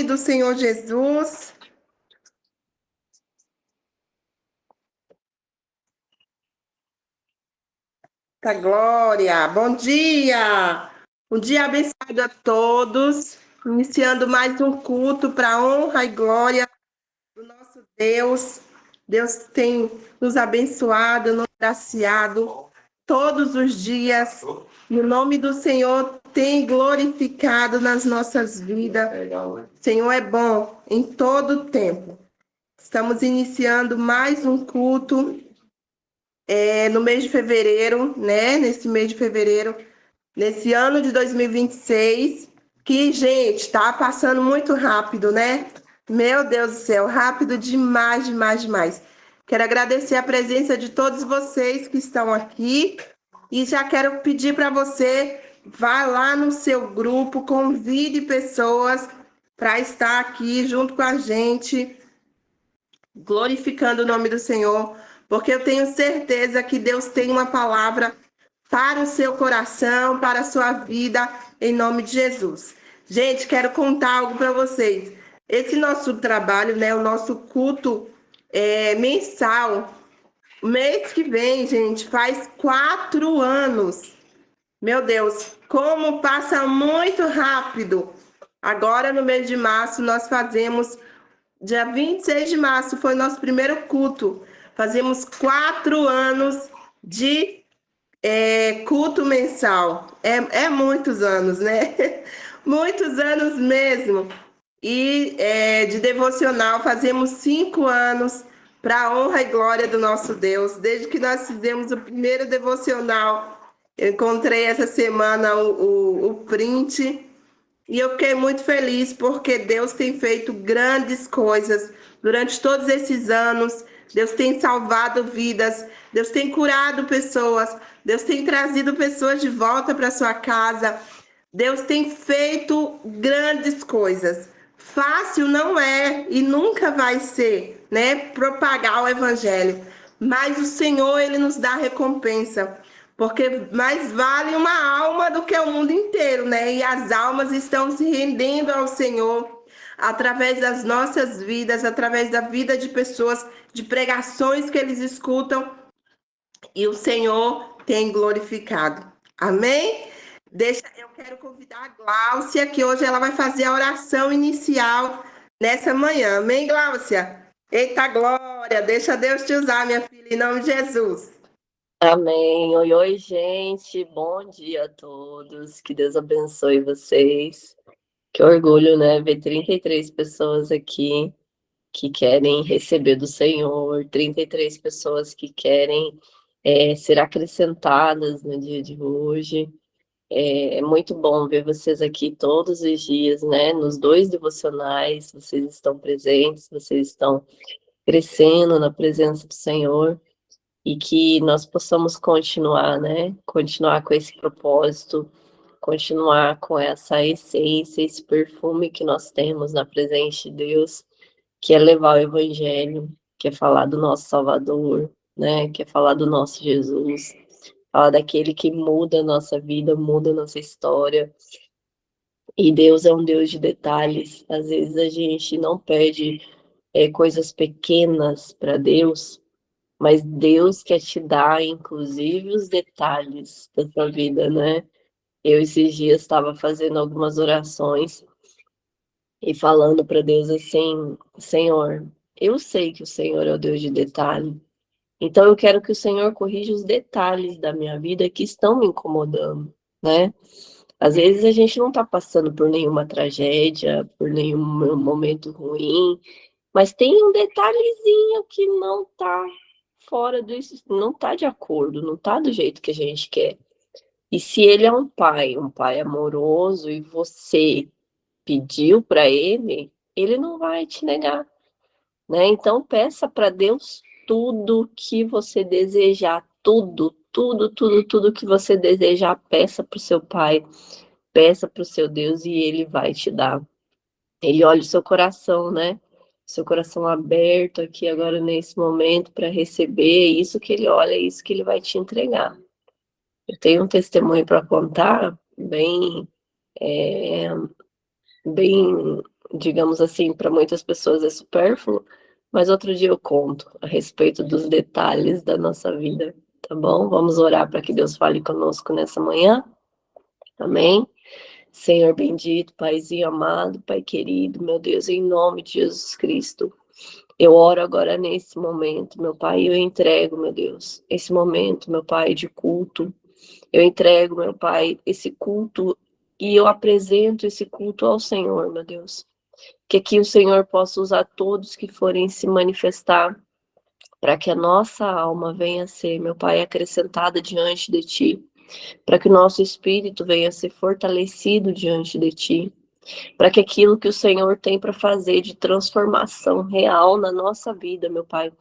nome do Senhor Jesus. Tá, glória. Bom dia. Um dia abençoado a todos. Iniciando mais um culto para a honra e glória do nosso Deus. Deus tem nos abençoado, nos agraciado todos os dias. E o nome do Senhor tem glorificado nas nossas vidas. O Senhor é bom em todo o tempo. Estamos iniciando mais um culto no mês de fevereiro, né? Nesse mês de fevereiro, nesse ano de 2026, que, gente, tá passando muito rápido, né? Meu Deus do céu, rápido demais, demais, demais. Quero agradecer a presença de todos vocês que estão aqui e já quero pedir para você, vá lá no seu grupo, convide pessoas para estar aqui junto com a gente, glorificando o nome do Senhor, porque eu tenho certeza que Deus tem uma palavra para o seu coração, para a sua vida, em nome de Jesus. Gente, quero contar algo para vocês. Esse nosso trabalho, né, o nosso culto mensal, mês que vem, gente, faz 4 anos. Meu Deus, como passa muito rápido. Agora, no mês de março, nós fazemos dia 26 de março foi nosso primeiro culto. Fazemos 4 anos de culto mensal. É muitos anos, né? Muitos anos mesmo. E de devocional fazemos 5 anos para a honra e glória do nosso Deus. Desde que nós fizemos o primeiro devocional, eu encontrei essa semana o print. E eu fiquei muito feliz porque Deus tem feito grandes coisas durante todos esses anos. Deus tem salvado vidas, Deus tem curado pessoas, Deus tem trazido pessoas de volta para sua casa. Deus tem feito grandes coisas. Fácil não é e nunca vai ser, né? Propagar o evangelho. Mas o Senhor, ele nos dá recompensa. Porque mais vale uma alma do que o mundo inteiro, né? E as almas estão se rendendo ao Senhor através das nossas vidas, através da vida de pessoas, de pregações que eles escutam. E o Senhor tem glorificado. Amém? Eu quero convidar a Gláucia, que hoje ela vai fazer a oração inicial nessa manhã. Amém, Gláucia? Eita glória! Deixa Deus te usar, minha filha, em nome de Jesus. Amém. Oi, oi, gente. Bom dia a todos. Que Deus abençoe vocês. Que orgulho, né? Ver 33 pessoas aqui que querem receber do Senhor, 33 pessoas que querem ser acrescentadas no dia de hoje. É muito bom ver vocês aqui todos os dias, né? Nos 2 devocionais, vocês estão presentes, vocês estão crescendo na presença do Senhor. E que nós possamos continuar, né? Continuar com esse propósito, continuar com essa essência, esse perfume que nós temos na presença de Deus, que é levar o Evangelho, que é falar do nosso Salvador, né? Que é falar do nosso Jesus, falar daquele que muda a nossa vida, muda a nossa história. E Deus é um Deus de detalhes. Às vezes a gente não pede coisas pequenas para Deus, mas Deus quer te dar, inclusive, os detalhes da sua vida, né? Eu, esses dias, estava fazendo algumas orações e falando para Deus assim: Senhor, eu sei que o Senhor é o Deus de detalhe, então eu quero que o Senhor corrija os detalhes da minha vida que estão me incomodando, né? Às vezes a gente não está passando por nenhuma tragédia, por nenhum momento ruim, mas tem um detalhezinho que não está fora disso, não está de acordo, não está do jeito que a gente quer. E se ele é um pai amoroso, e você pediu para ele não vai te negar, né? Então peça para Deus tudo que você desejar, tudo, tudo, tudo, tudo que você desejar, peça para o seu pai, peça para o seu Deus e ele vai te dar. Ele olha o seu coração, né? Seu coração aberto aqui agora nesse momento para receber, isso que ele olha, é isso que ele vai te entregar. Eu tenho um testemunho para contar, bem digamos assim, para muitas pessoas é supérfluo, mas outro dia eu conto a respeito dos detalhes da nossa vida, tá bom? Vamos orar para que Deus fale conosco nessa manhã, amém? Senhor bendito, Paizinho amado, Pai querido, meu Deus, em nome de Jesus Cristo, eu oro agora nesse momento, meu Pai, eu entrego, meu Deus, esse momento, meu Pai, de culto, eu entrego, meu Pai, esse culto e eu apresento esse culto ao Senhor, meu Deus. Que aqui o Senhor possa usar todos que forem se manifestar para que a nossa alma venha a ser, meu Pai, acrescentada diante de Ti, para que o nosso espírito venha a ser fortalecido diante de Ti, para que aquilo que o Senhor tem para fazer de transformação real na nossa vida, meu Pai,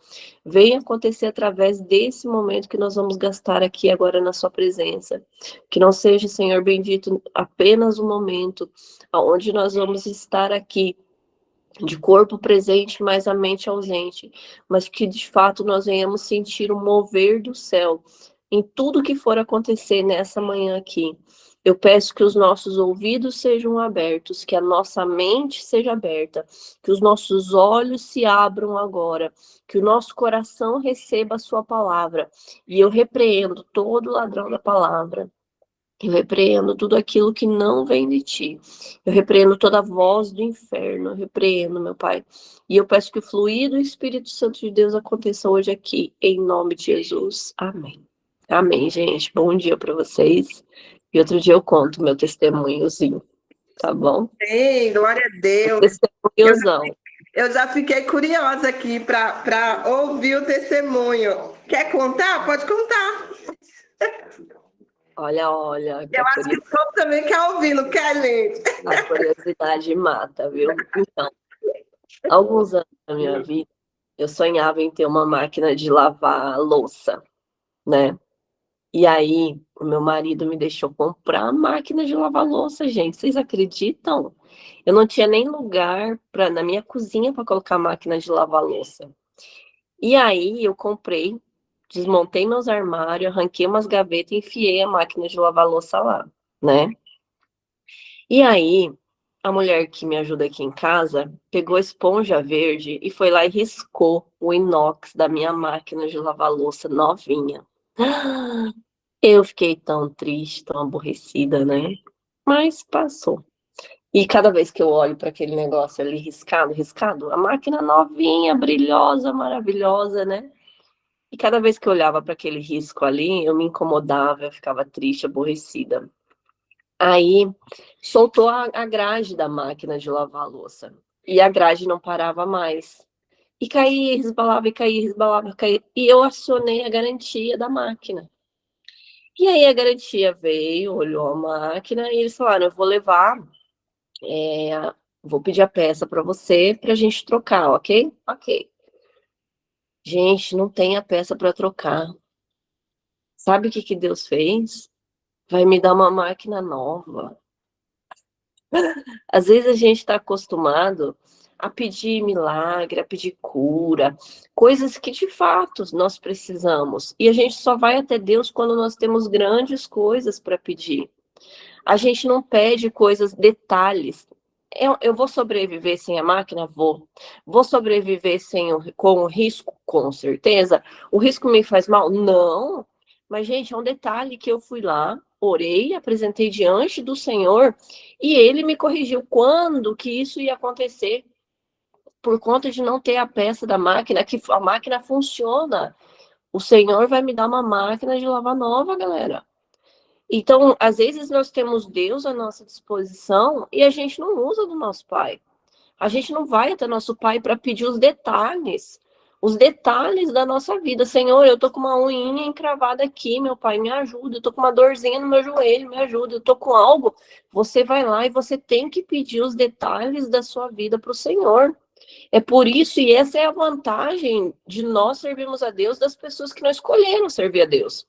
venha acontecer através desse momento que nós vamos gastar aqui agora na Sua presença. Que não seja, Senhor bendito, apenas um momento onde nós vamos estar aqui de corpo presente, mas a mente ausente, mas que de fato nós venhamos sentir o mover do céu em tudo que for acontecer nessa manhã aqui. Eu peço que os nossos ouvidos sejam abertos, que a nossa mente seja aberta, que os nossos olhos se abram agora, que o nosso coração receba a sua palavra. E eu repreendo todo ladrão da palavra. Eu repreendo tudo aquilo que não vem de ti. Eu repreendo toda voz do inferno. Eu repreendo, meu Pai. E eu peço que o fluir do Espírito Santo de Deus aconteça hoje aqui, em nome de Jesus. Amém. Amém, gente. Bom dia para vocês. E outro dia eu conto meu testemunhozinho, tá bom? Sim, glória a Deus. Testemunhozão. Eu já fiquei curiosa aqui para ouvir o testemunho. Quer contar? Pode contar. Olha. Eu acho que o povo também quer ouvir, não quer, gente? A curiosidade mata, viu? Então, alguns anos da minha vida, eu sonhava em ter uma máquina de lavar louça, né? E aí, o meu marido me deixou comprar a máquina de lavar louça, gente. Vocês acreditam? Eu não tinha nem lugar na minha cozinha para colocar a máquina de lavar louça. E aí, eu comprei, desmontei meus armários, arranquei umas gavetas e enfiei a máquina de lavar louça lá, né? E aí, a mulher que me ajuda aqui em casa pegou esponja verde e foi lá e riscou o inox da minha máquina de lavar louça novinha. Eu fiquei tão triste, tão aborrecida, né? Mas passou. E cada vez que eu olho para aquele negócio ali riscado, a máquina novinha, brilhosa, maravilhosa, né? E cada vez que eu olhava para aquele risco ali, eu me incomodava, eu ficava triste, aborrecida. Aí soltou a grade da máquina de lavar a louça. E a grade não parava mais. E caía, resbalava, e caía, resbalava, caía. E eu acionei a garantia da máquina. E aí a garantia veio, olhou a máquina e eles falaram, eu vou levar, vou pedir a peça para você para a gente trocar, ok? Ok. Gente, não tem a peça para trocar. Sabe o que Deus fez? Vai me dar uma máquina nova. Às vezes a gente está acostumado a pedir milagre, a pedir cura, coisas que de fato nós precisamos. E a gente só vai até Deus quando nós temos grandes coisas para pedir. A gente não pede coisas, detalhes. Eu vou sobreviver sem a máquina? Vou. Vou sobreviver com o risco? Com certeza. O risco me faz mal? Não. Mas, gente, é um detalhe que eu fui lá, orei, apresentei diante do Senhor e Ele me corrigiu quando que isso ia acontecer. Por conta de não ter a peça da máquina, que a máquina funciona. O Senhor vai me dar uma máquina de lavar nova, galera. Então, às vezes nós temos Deus à nossa disposição e a gente não usa do nosso pai. A gente não vai até nosso pai para pedir os detalhes da nossa vida. Senhor, eu tô com uma unhinha encravada aqui, meu pai, me ajuda. Eu tô com uma dorzinha no meu joelho, me ajuda. Eu tô com algo. Você vai lá e você tem que pedir os detalhes da sua vida para o Senhor. É por isso, e essa é a vantagem de nós servirmos a Deus, das pessoas que não escolheram servir a Deus.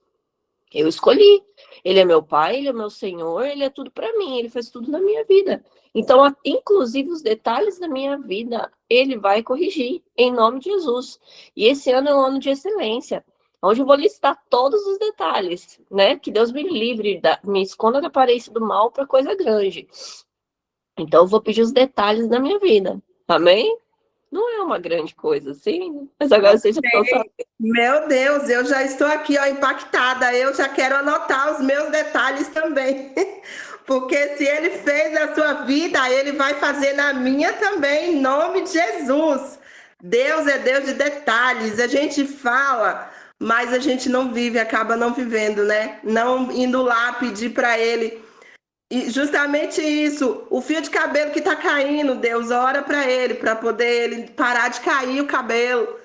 Eu escolhi. Ele é meu pai, ele é meu Senhor, ele é tudo para mim, ele faz tudo na minha vida. Então, inclusive os detalhes da minha vida, ele vai corrigir, em nome de Jesus. E esse ano é um ano de excelência, onde eu vou listar todos os detalhes, né? Que Deus me livre, me esconda da aparência do mal para coisa grande. Então, eu vou pedir os detalhes da minha vida. Amém? Não é uma grande coisa, assim, mas agora vocês já estão sabendo. Meu Deus, eu já estou aqui, ó, impactada. Eu já quero anotar os meus detalhes também. Porque se ele fez na sua vida, ele vai fazer na minha também, em nome de Jesus. Deus é Deus de detalhes. A gente fala, mas a gente não vive, acaba não vivendo, né? Não indo lá pedir para ele. E justamente isso, o fio de cabelo que está caindo, Deus ora para ele, para poder ele parar de cair o cabelo.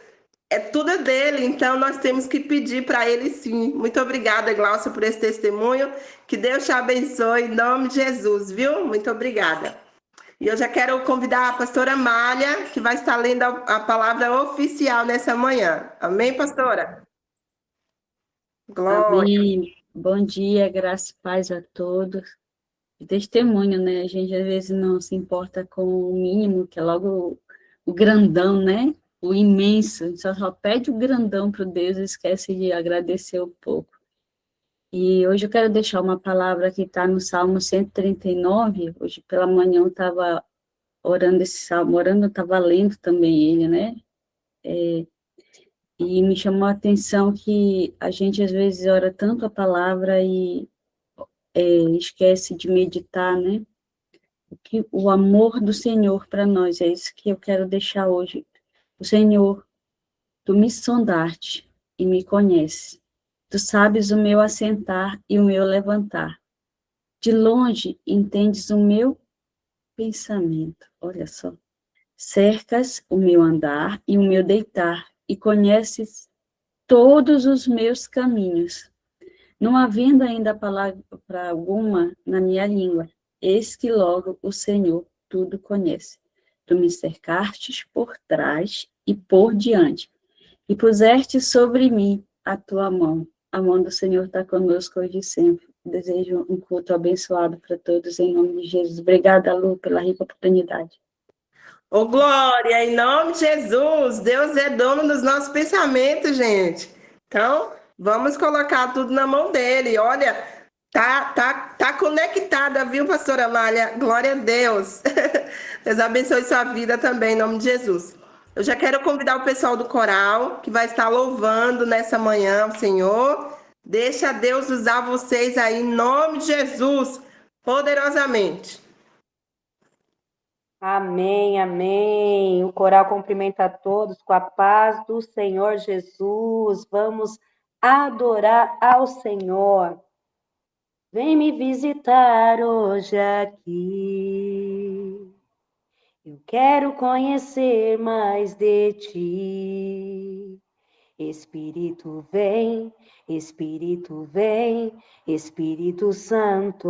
É tudo dele, então nós temos que pedir para ele sim. Muito obrigada, Glaucia, por esse testemunho. Que Deus te abençoe em nome de Jesus, viu? Muito obrigada. E eu já quero convidar a pastora Malha, que vai estar lendo a palavra oficial nessa manhã. Amém, pastora? Glória. Amém. Bom dia, graça e paz a todos. Testemunho, né? A gente às vezes não se importa com o mínimo, que é logo o grandão, né? O imenso. A gente só pede o grandão para o Deus e esquece de agradecer o pouco. E hoje eu quero deixar uma palavra que está no Salmo 139. Hoje pela manhã eu estava orando esse salmo, eu estava lendo também ele, né? E me chamou a atenção que a gente às vezes ora tanto a palavra e esquece de meditar, né? O amor do Senhor para nós, é isso que eu quero deixar hoje. O Senhor, tu me sondaste e me conheces. Tu sabes o meu assentar e o meu levantar. De longe entendes o meu pensamento. Olha só. Cercas o meu andar e o meu deitar e conheces todos os meus caminhos. Não havendo ainda palavra alguma na minha língua, eis que logo o Senhor tudo conhece. Tu me cercastes por trás e por diante, e puseste sobre mim a tua mão. A mão do Senhor está conosco hoje e sempre. Desejo um culto abençoado para todos, em nome de Jesus. Obrigada, Lu, pela rica oportunidade. Ô, Glória, em nome de Jesus, Deus é dono dos nossos pensamentos, gente. Então, vamos colocar tudo na mão dele. Olha, tá conectada, viu, pastora Amália? Glória a Deus. Deus abençoe sua vida também, em nome de Jesus. Eu já quero convidar o pessoal do coral, que vai estar louvando nessa manhã o Senhor. Deixa Deus usar vocês aí, em nome de Jesus, poderosamente. Amém, amém. O coral cumprimenta a todos com a paz do Senhor Jesus. Vamos adorar ao Senhor. Vem me visitar hoje aqui. Eu quero conhecer mais de ti. Espírito vem, Espírito vem, Espírito Santo.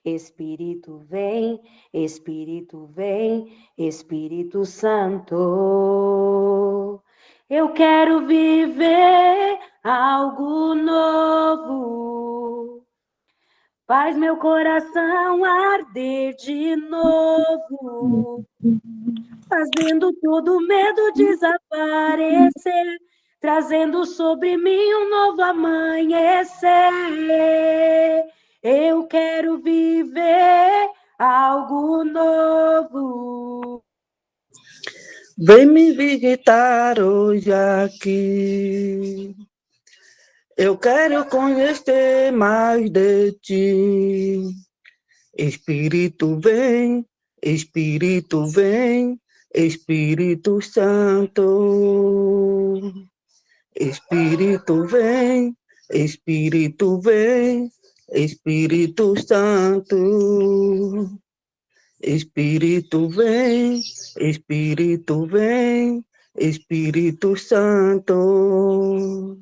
Espírito vem, Espírito vem, Espírito Santo. Eu quero viver algo novo. Faz meu coração arder de novo, fazendo todo medo desaparecer, trazendo sobre mim um novo amanhecer. Eu quero viver algo novo. Vem me visitar hoje aqui. Eu quero conhecer mais de ti. Espírito vem, Espírito vem, Espírito Santo. Espírito vem, Espírito vem, Espírito Santo. Espírito vem, Espírito vem, Espírito Santo.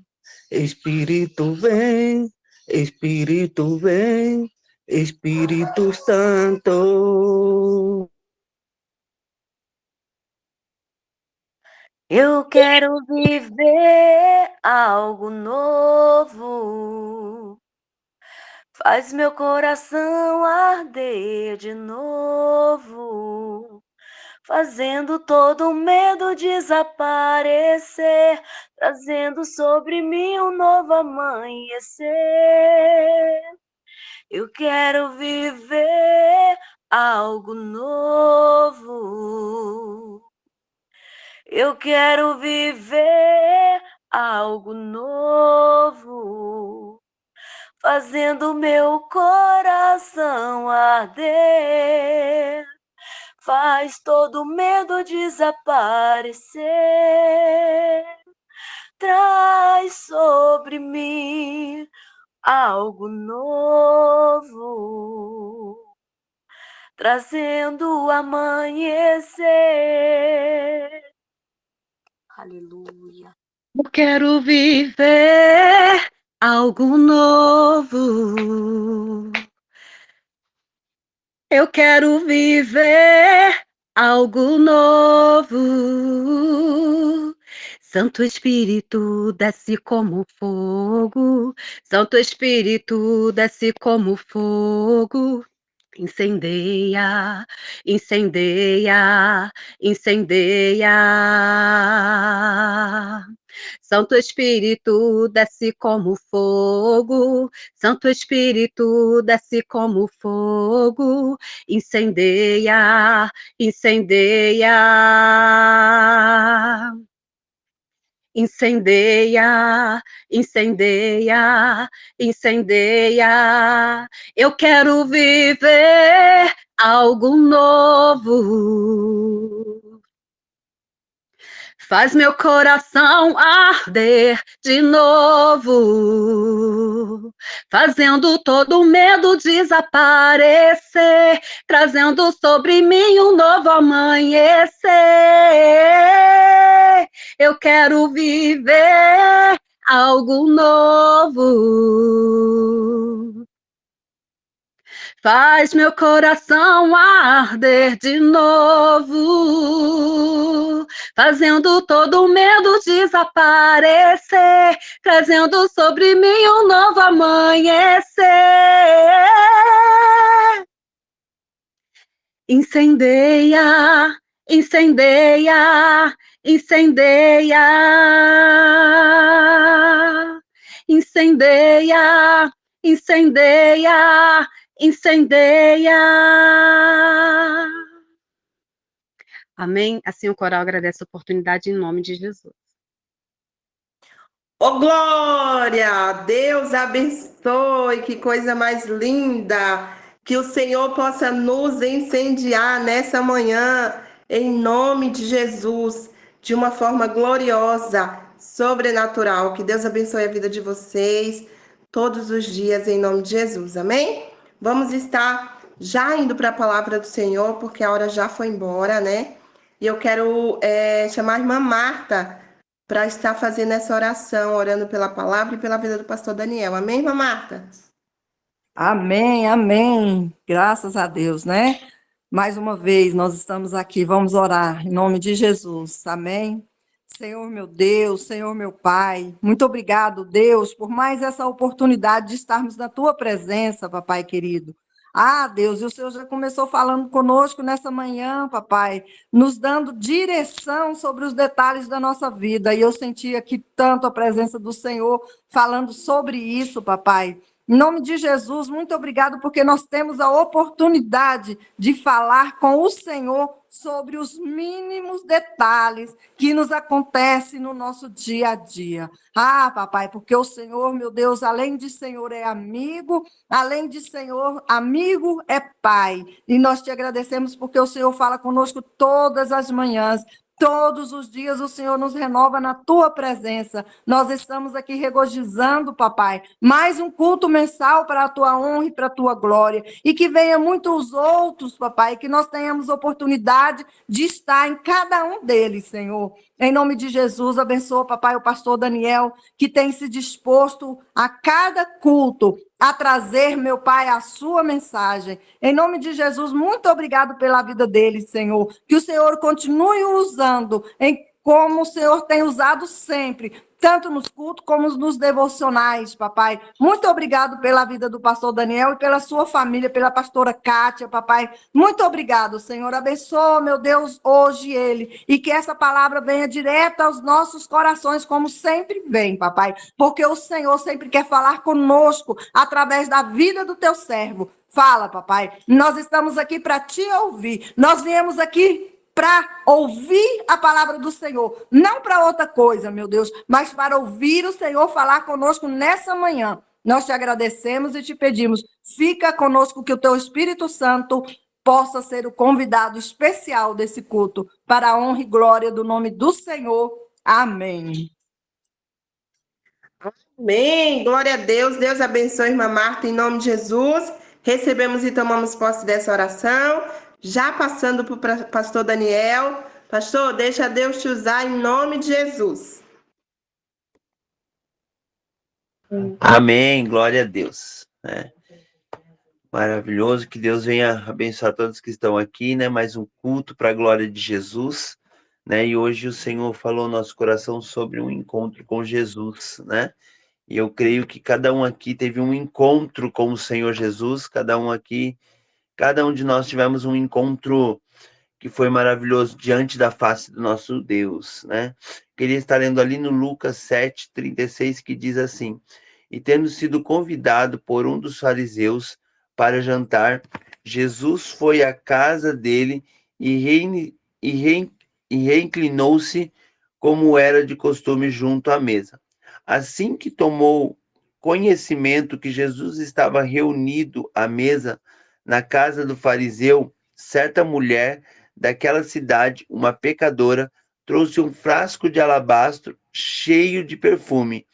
Espírito vem, Espírito vem, Espírito Santo. Eu quero viver algo novo. Faz meu coração arder de novo, fazendo todo medo desaparecer, trazendo sobre mim um novo amanhecer. Eu quero viver algo novo. Eu quero viver algo novo, fazendo meu coração arder. Faz todo medo desaparecer. Traz sobre mim algo novo, trazendo o amanhecer. Aleluia. Eu quero viver algo novo. Eu quero viver algo novo. Santo Espírito, desce como fogo. Santo Espírito, desce como fogo. Incendeia, incendeia, incendeia. Santo Espírito, desce como fogo. Santo Espírito, desce como fogo. Incendeia, incendeia. Incendeia, incendeia, incendeia. Eu quero viver algo novo. Faz meu coração arder de novo, fazendo todo medo desaparecer, trazendo sobre mim um novo amanhecer. Eu quero viver algo novo. Faz meu coração arder de novo, fazendo todo medo desaparecer, trazendo sobre mim um novo amanhecer. Incendeia, incendeia, incendeia. Incendeia, incendeia, incendeia. Amém? Assim o coral agradece a oportunidade em nome de Jesus. Ô, glória! Deus abençoe, que coisa mais linda! Que o Senhor possa nos incendiar nessa manhã, em nome de Jesus, de uma forma gloriosa, sobrenatural. Que Deus abençoe a vida de vocês todos os dias, em nome de Jesus, amém? Vamos estar já indo para a palavra do Senhor, porque a hora já foi embora, né? E eu quero chamar a irmã Marta para estar fazendo essa oração, orando pela palavra e pela vida do pastor Daniel. Amém, irmã Marta? Amém, amém. Graças a Deus, né? Mais uma vez nós estamos aqui, vamos orar em nome de Jesus. Amém. Senhor meu Deus, Senhor meu Pai, muito obrigado, Deus, por mais essa oportunidade de estarmos na tua presença, papai querido. Ah, Deus, e o Senhor já começou falando conosco nessa manhã, papai, nos dando direção sobre os detalhes da nossa vida. E eu senti aqui tanto a presença do Senhor falando sobre isso, papai. Em nome de Jesus, muito obrigado, porque nós temos a oportunidade de falar com o Senhor sobre os mínimos detalhes que nos acontecem no nosso dia a dia. Ah, papai, porque o Senhor, meu Deus, além de Senhor é amigo, além de Senhor, amigo é Pai. E nós te agradecemos porque o Senhor fala conosco todas as manhãs. Todos os dias o Senhor nos renova na tua presença. Nós estamos aqui regozijando, papai, mais um culto mensal para a tua honra e para a tua glória. E que venha muitos outros, papai, que nós tenhamos oportunidade de estar em cada um deles, Senhor. Em nome de Jesus, abençoa, papai, o pastor Daniel, que tem se disposto a cada culto a trazer, meu Pai, a sua mensagem. Em nome de Jesus, muito obrigado pela vida dele, Senhor. Que o Senhor continue usando como o Senhor tem usado sempre, tanto nos cultos como nos devocionais, papai. Muito obrigado pela vida do pastor Daniel e pela sua família, pela pastora Kátia, papai. Muito obrigado, Senhor. Abençoa, meu Deus, hoje ele. E que essa palavra venha direto aos nossos corações, como sempre vem, papai. Porque o Senhor sempre quer falar conosco através da vida do teu servo. Fala, papai. Nós estamos aqui para te ouvir. Nós viemos aqui para ouvir a palavra do Senhor, não para outra coisa, meu Deus, mas para ouvir o Senhor falar conosco nessa manhã. Nós te agradecemos e te pedimos, fica conosco que o teu Espírito Santo possa ser o convidado especial desse culto, para a honra e glória do nome do Senhor. Amém. Amém. Glória a Deus. Deus abençoe, irmã Marta, em nome de Jesus. Recebemos e tomamos posse dessa oração. Já passando para o pastor Daniel. Pastor, deixa Deus te usar em nome de Jesus. Amém, glória a Deus. Maravilhoso, que Deus venha abençoar todos que estão aqui, né? Mais um culto para a glória de Jesus, né? E hoje o Senhor falou no nosso coração sobre um encontro com Jesus, né? E eu creio que cada um aqui teve um encontro com o Senhor Jesus, cada um de nós tivemos um encontro que foi maravilhoso diante da face do nosso Deus, né? Queria estar lendo ali no Lucas 7:36, que diz assim: e tendo sido convidado por um dos fariseus para jantar, Jesus foi à casa dele e reinclinou-se como era de costume junto à mesa. Assim que tomou conhecimento que Jesus estava reunido à mesa na casa do fariseu, certa mulher daquela cidade, uma pecadora, trouxe um frasco de alabastro cheio de perfume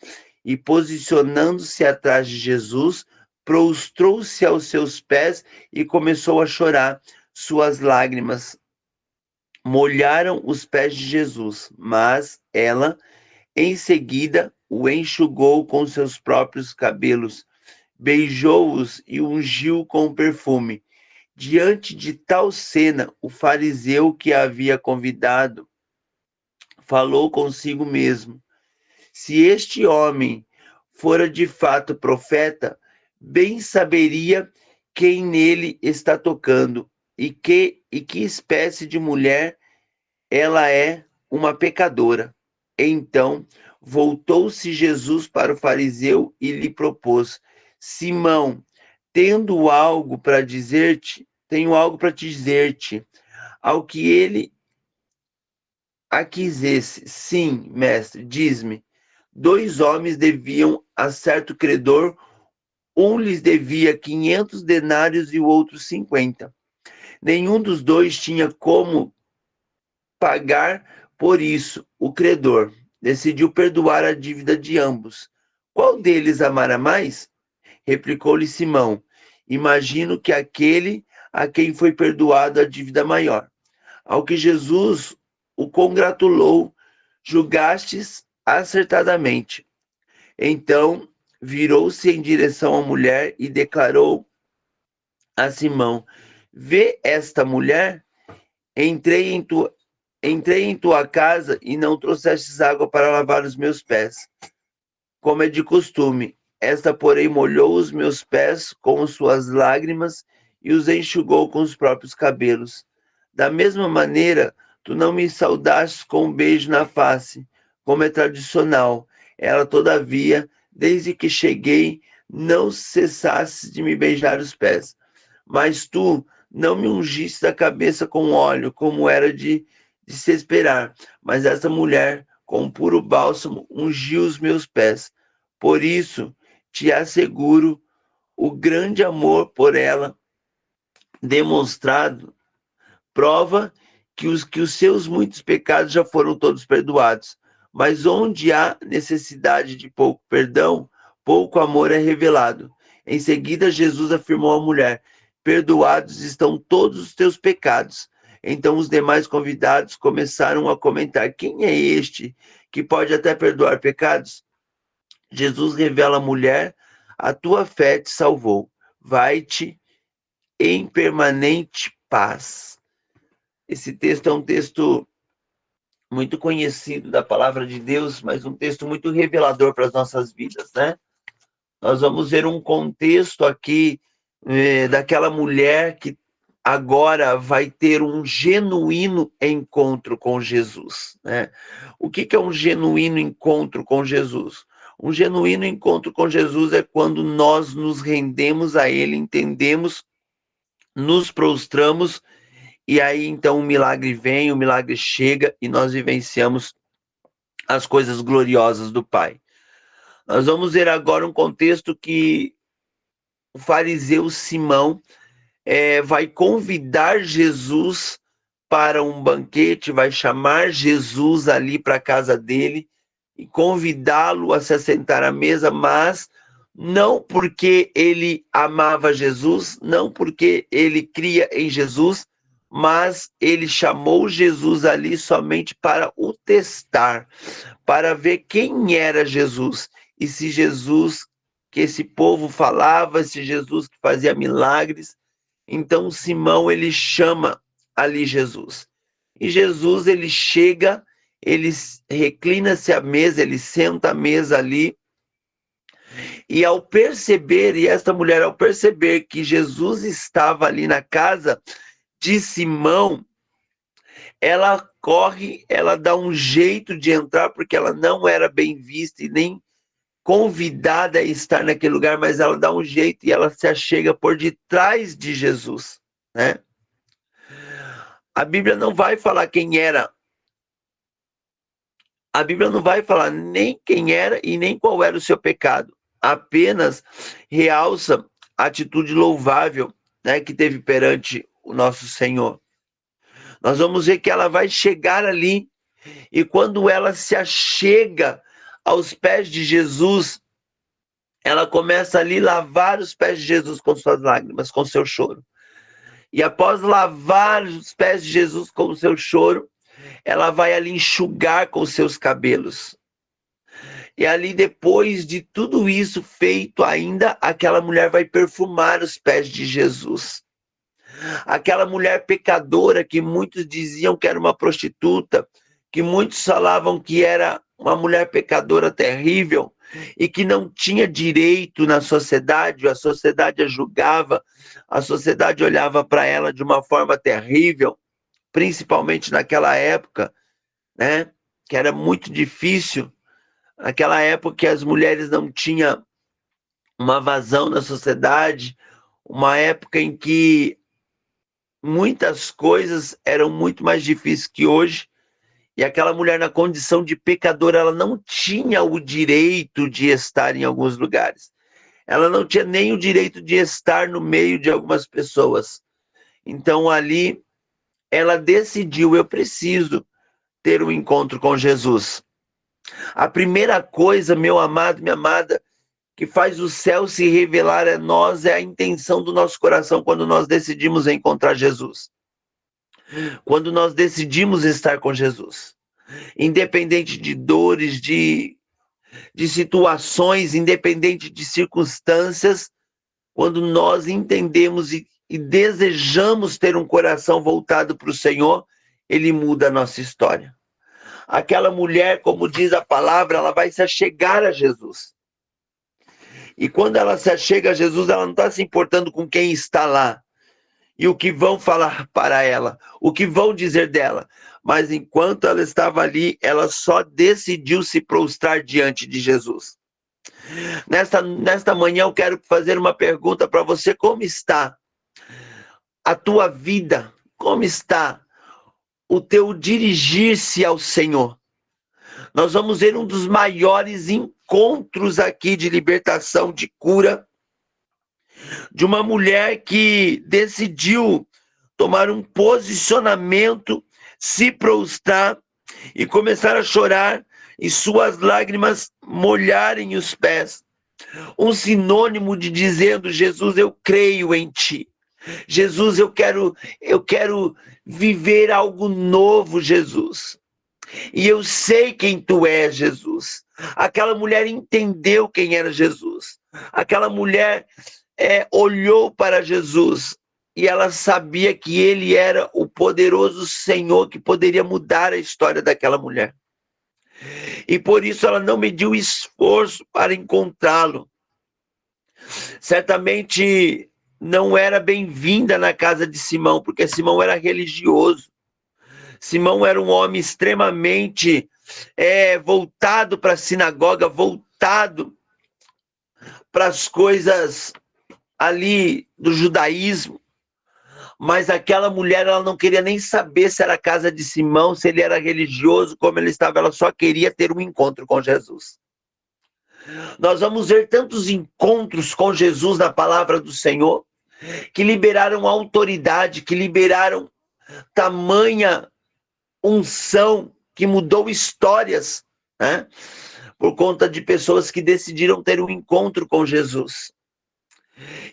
e, posicionando-se atrás de Jesus, prostrou-se aos seus pés e começou a chorar. Suas lágrimas molharam os pés de Jesus, mas ela, em seguida, o enxugou com seus próprios cabelos, beijou-os e ungiu com perfume. Diante de tal cena, o fariseu que a havia convidado falou consigo mesmo: se este homem fora de fato profeta, bem saberia quem nele está tocando e que espécie de mulher ela é, uma pecadora. Então voltou-se Jesus para o fariseu e lhe propôs: Simão, tenho algo para te dizer-te. Ao que ele aquisesse: sim, mestre, diz-me. 2 homens deviam a certo credor, um lhes devia 500 denários e o outro 50. Nenhum dos dois tinha como pagar, por isso o credor decidiu perdoar a dívida de ambos. Qual deles amará mais? Replicou-lhe Simão: imagino que aquele a quem foi perdoado a dívida maior. Ao que Jesus o congratulou: julgastes acertadamente. Então virou-se em direção à mulher e declarou a Simão: vê esta mulher? Entrei em tua casa e não trouxestes água para lavar os meus pés, como é de costume. Esta, porém, molhou os meus pés com suas lágrimas e os enxugou com os próprios cabelos. Da mesma maneira, tu não me saudaste com um beijo na face, como é tradicional. Ela, todavia, desde que cheguei, não cessasse de me beijar os pés. Mas tu não me ungiste a cabeça com óleo, como era de se esperar. Mas essa mulher, com puro bálsamo, ungiu os meus pés. Por isso, te asseguro, o grande amor por ela demonstrado prova que os seus muitos pecados já foram todos perdoados. Mas onde há necessidade de pouco perdão, pouco amor é revelado. Em seguida, Jesus afirmou à mulher: perdoados estão todos os teus pecados. Então os demais convidados começaram a comentar: quem é este que pode até perdoar pecados? Jesus revela à mulher: a tua fé te salvou. Vai-te em permanente paz. Esse texto é um texto muito conhecido da palavra de Deus, mas um texto muito revelador para as nossas vidas, né? Nós vamos ver um contexto aqui daquela mulher que agora vai ter um genuíno encontro com Jesus, né? O que é um genuíno encontro com Jesus? Um genuíno encontro com Jesus é quando nós nos rendemos a Ele, entendemos, nos prostramos, e aí então o milagre vem, o milagre chega e nós vivenciamos as coisas gloriosas do Pai. Nós vamos ver agora um contexto que o fariseu Simão vai convidar Jesus para um banquete, vai chamar Jesus ali para a casa dele e convidá-lo a se assentar à mesa, mas não porque ele amava Jesus, não porque ele cria em Jesus, mas ele chamou Jesus ali somente para o testar, para ver quem era Jesus, e se Jesus que esse povo falava, se Jesus que fazia milagres. Então Simão, ele chama ali Jesus. E Jesus, ele chega, ele reclina-se à mesa, ele senta à mesa ali. E ao perceber, e esta mulher ao perceber que Jesus estava ali na casa de Simão, ela corre, ela dá um jeito de entrar, porque ela não era bem vista e nem convidada a estar naquele lugar, mas ela dá um jeito e ela se achega por detrás de Jesus, né? A Bíblia não vai falar quem era. A Bíblia não vai falar nem quem era e nem qual era o seu pecado. Apenas realça a atitude louvável, né, que teve perante o nosso Senhor. Nós vamos ver que ela vai chegar ali e quando ela se achega aos pés de Jesus, ela começa ali a lavar os pés de Jesus com suas lágrimas, com seu choro. E após lavar os pés de Jesus com o seu choro, ela vai ali enxugar com os seus cabelos. E ali, depois de tudo isso feito ainda, aquela mulher vai perfumar os pés de Jesus. Aquela mulher pecadora que muitos diziam que era uma prostituta, que muitos falavam que era uma mulher pecadora terrível e que não tinha direito na sociedade, a sociedade a julgava, a sociedade olhava para ela de uma forma terrível, principalmente naquela época, né, que era muito difícil, naquela época que as mulheres não tinham uma vazão na sociedade, uma época em que muitas coisas eram muito mais difíceis que hoje, e aquela mulher na condição de pecadora, ela não tinha o direito de estar em alguns lugares. Ela não tinha nem o direito de estar no meio de algumas pessoas. Então ali, ela decidiu, eu preciso ter um encontro com Jesus. A primeira coisa, meu amado, minha amada, que faz o céu se revelar a nós é a intenção do nosso coração quando nós decidimos encontrar Jesus. Quando nós decidimos estar com Jesus. Independente de dores, de situações, independente de circunstâncias, quando nós entendemos e desejamos ter um coração voltado para o Senhor, Ele muda a nossa história. Aquela mulher, como diz a palavra, ela vai se achegar a Jesus. E quando ela se achega a Jesus, ela não está se importando com quem está lá. E o que vão falar para ela, o que vão dizer dela. Mas enquanto ela estava ali, ela só decidiu se prostrar diante de Jesus. Nesta manhã eu quero fazer uma pergunta para você: como está a tua vida? Como está o teu dirigir-se ao Senhor? Nós vamos ver um dos maiores encontros aqui de libertação, de cura, de uma mulher que decidiu tomar um posicionamento, se prostrar e começar a chorar e suas lágrimas molharem os pés. Um sinônimo de dizendo: Jesus, eu creio em ti. Jesus, eu quero viver algo novo, Jesus. E eu sei quem tu és, Jesus. Aquela mulher entendeu quem era Jesus. Aquela mulher olhou para Jesus e ela sabia que ele era o poderoso Senhor que poderia mudar a história daquela mulher. E por isso ela não mediu esforço para encontrá-lo. Certamente não era bem-vinda na casa de Simão, porque Simão era religioso. Simão era um homem extremamente voltado para a sinagoga, voltado para as coisas ali do judaísmo. Mas aquela mulher, ela não queria nem saber se era a casa de Simão, se ele era religioso, como ele estava, ela só queria ter um encontro com Jesus. Nós vamos ver tantos encontros com Jesus na palavra do Senhor, que liberaram autoridade, que liberaram tamanha unção, que mudou histórias, né? Por conta de pessoas que decidiram ter um encontro com Jesus.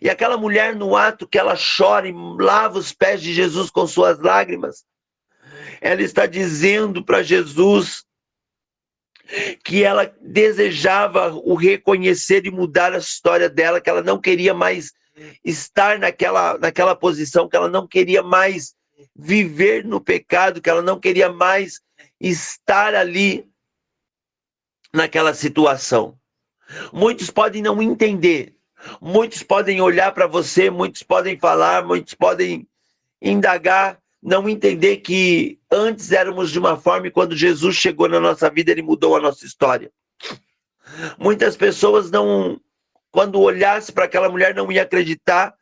E aquela mulher, no ato que ela chora e lava os pés de Jesus com suas lágrimas, ela está dizendo para Jesus que ela desejava o reconhecer e mudar a história dela, que ela não queria mais estar naquela posição, que ela não queria mais viver no pecado, que ela não queria mais estar ali naquela situação. Muitos podem não entender, muitos podem olhar para você, muitos podem falar, muitos podem indagar, não entender que antes éramos de uma forma e quando Jesus chegou na nossa vida, ele mudou a nossa história. Muitas pessoas não, quando olhasse para aquela mulher, não iam acreditar,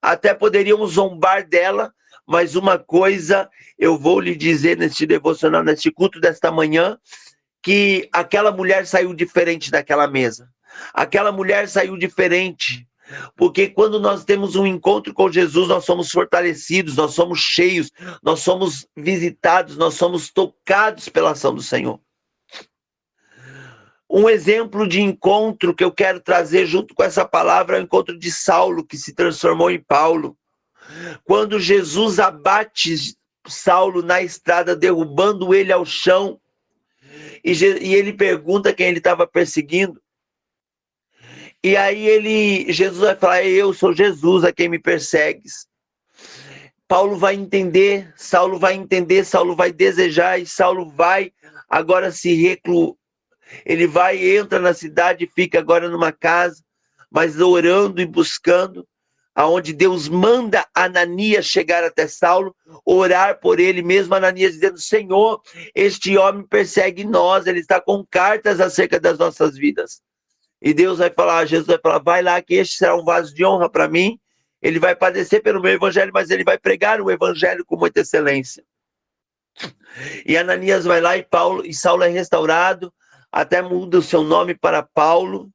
até poderiam zombar dela, mas uma coisa eu vou lhe dizer neste devocional, neste culto desta manhã, que aquela mulher saiu diferente daquela mesa. Aquela mulher saiu diferente, porque quando nós temos um encontro com Jesus, nós somos fortalecidos, nós somos cheios, nós somos visitados, nós somos tocados pela ação do Senhor. Um exemplo de encontro que eu quero trazer junto com essa palavra é o encontro de Saulo, que se transformou em Paulo. Quando Jesus abate Saulo na estrada, derrubando ele ao chão, e ele pergunta quem ele estava perseguindo. E aí Jesus vai falar: eu sou Jesus a quem me persegues. Paulo vai entender, Saulo vai desejar, e Saulo vai agora se recluir. Ele entra na cidade, fica agora numa casa, mas orando e buscando, aonde Deus manda Ananias chegar até Saulo, orar por ele, mesmo Ananias dizendo: Senhor, este homem persegue nós, ele está com cartas acerca das nossas vidas. E Deus vai falar, Jesus vai falar: vai lá que este será um vaso de honra para mim, ele vai padecer pelo meu evangelho, mas ele vai pregar o evangelho com muita excelência. E Ananias vai lá e Saulo é restaurado, até muda o seu nome para Paulo,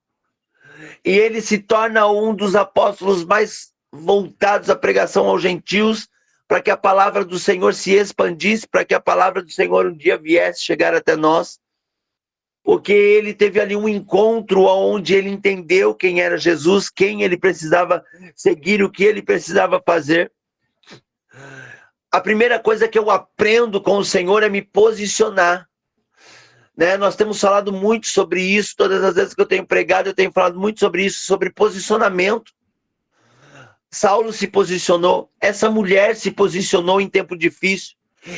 e ele se torna um dos apóstolos mais voltados à pregação aos gentios, para que a palavra do Senhor se expandisse, para que a palavra do Senhor um dia viesse chegar até nós, porque ele teve ali um encontro onde ele entendeu quem era Jesus, quem ele precisava seguir, o que ele precisava fazer. A primeira coisa que eu aprendo com o Senhor é me posicionar. Né? Nós temos falado muito sobre isso, todas as vezes que eu tenho pregado, eu tenho falado muito sobre isso, sobre posicionamento. Saulo se posicionou, essa mulher se posicionou em tempo difícil,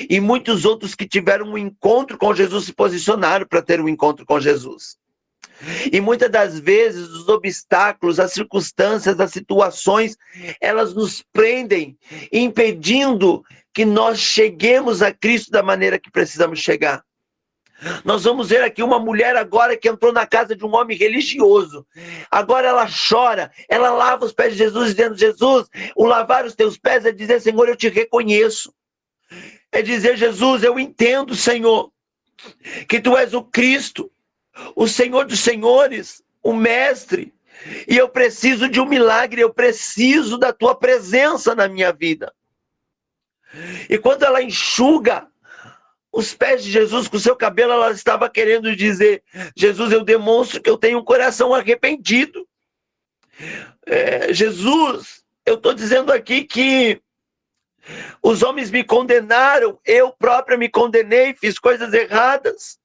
e muitos outros que tiveram um encontro com Jesus se posicionaram para ter um encontro com Jesus. E muitas das vezes os obstáculos, as circunstâncias, as situações, elas nos prendem, impedindo que nós cheguemos a Cristo da maneira que precisamos chegar. Nós vamos ver aqui uma mulher agora que entrou na casa de um homem religioso. Agora ela chora, ela lava os pés de Jesus, dizendo: Jesus, o lavar os teus pés é dizer: Senhor, eu te reconheço. É dizer: Jesus, eu entendo, Senhor, que tu és o Cristo, o Senhor dos senhores, o Mestre, e eu preciso de um milagre, eu preciso da tua presença na minha vida. E quando ela enxuga os pés de Jesus com o seu cabelo, ela estava querendo dizer: Jesus, eu demonstro que eu tenho um coração arrependido. Jesus, eu estou dizendo aqui que os homens me condenaram, eu própria me condenei, fiz coisas erradas,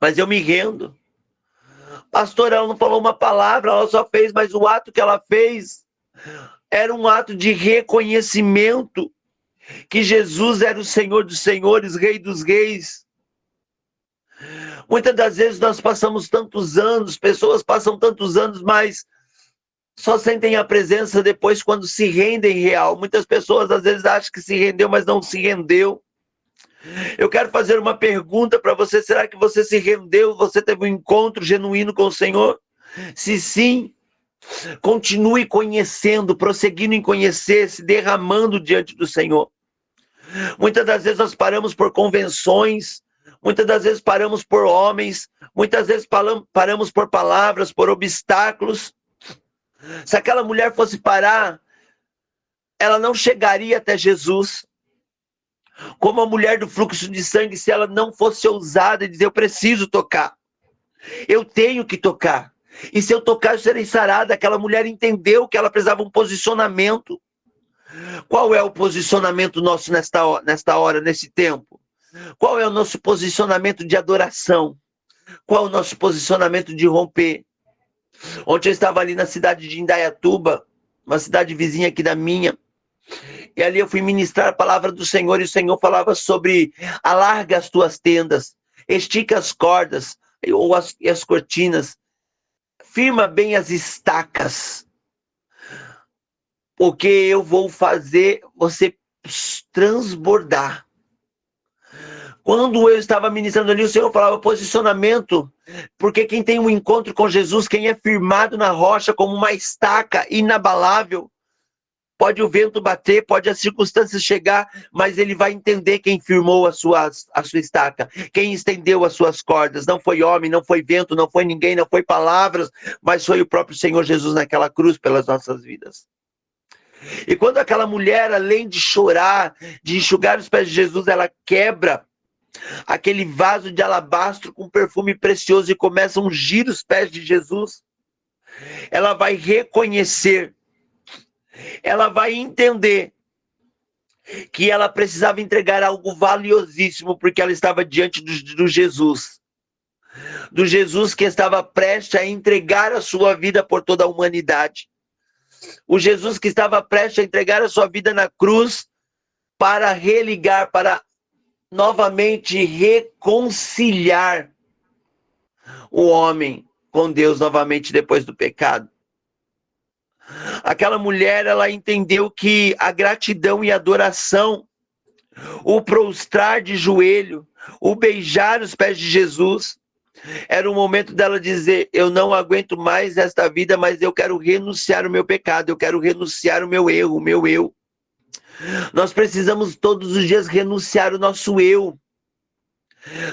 mas eu me rendo. Pastor, ela não falou uma palavra, ela só fez, mas o ato que ela fez Era um ato de reconhecimento que Jesus era o Senhor dos senhores, Rei dos reis. Muitas das vezes nós passamos tantos anos, pessoas passam tantos anos, mas só sentem a presença depois quando se rendem real. Muitas pessoas às vezes acham que se rendeu, mas não se rendeu. Eu quero fazer uma pergunta para você: será que você se rendeu? Você teve um encontro genuíno com o Senhor? Se sim, continue conhecendo, prosseguindo em conhecer, se derramando diante do Senhor. Muitas das vezes nós paramos por convenções, muitas das vezes paramos por homens, muitas vezes paramos por palavras, por obstáculos. Se aquela mulher fosse parar, ela não chegaria até Jesus. Como a mulher do fluxo de sangue, se ela não fosse ousada e dizer: eu preciso tocar, eu tenho que tocar, e se eu tocar eu serei sarada. Aquela mulher entendeu que ela precisava de um posicionamento. Qual é o posicionamento nosso nesta hora, nesse tempo? Qual é o nosso posicionamento de adoração? Qual é o nosso posicionamento de romper? Ontem eu estava ali na cidade de Indaiatuba, uma cidade vizinha aqui da minha, e ali eu fui ministrar a palavra do Senhor, e o Senhor falava sobre: alarga as tuas tendas, estica as cordas, ou as cortinas, firma bem as estacas, porque eu vou fazer você transbordar. Quando eu estava ministrando ali, o Senhor falava posicionamento, porque quem tem um encontro com Jesus, quem é firmado na rocha como uma estaca inabalável, pode o vento bater, pode as circunstâncias chegar, mas ele vai entender quem firmou a sua estaca, quem estendeu as suas cordas. Não foi homem, não foi vento, não foi ninguém, não foi palavras, mas foi o próprio Senhor Jesus naquela cruz pelas nossas vidas. E quando aquela mulher, além de chorar, de enxugar os pés de Jesus, ela quebra aquele vaso de alabastro com perfume precioso e começa a ungir os pés de Jesus, ela vai reconhecer, ela vai entender que ela precisava entregar algo valiosíssimo, porque ela estava diante do Jesus que estava prestes a entregar a sua vida por toda a humanidade, o Jesus que estava prestes a entregar a sua vida na cruz para religar, para novamente reconciliar o homem com Deus novamente depois do pecado. Aquela mulher, ela entendeu que a gratidão e a adoração, o prostrar de joelho, o beijar os pés de Jesus, era o momento dela dizer: eu não aguento mais esta vida, mas eu quero renunciar o meu pecado, eu quero renunciar o meu erro, o meu eu. Nós precisamos todos os dias renunciar o nosso eu.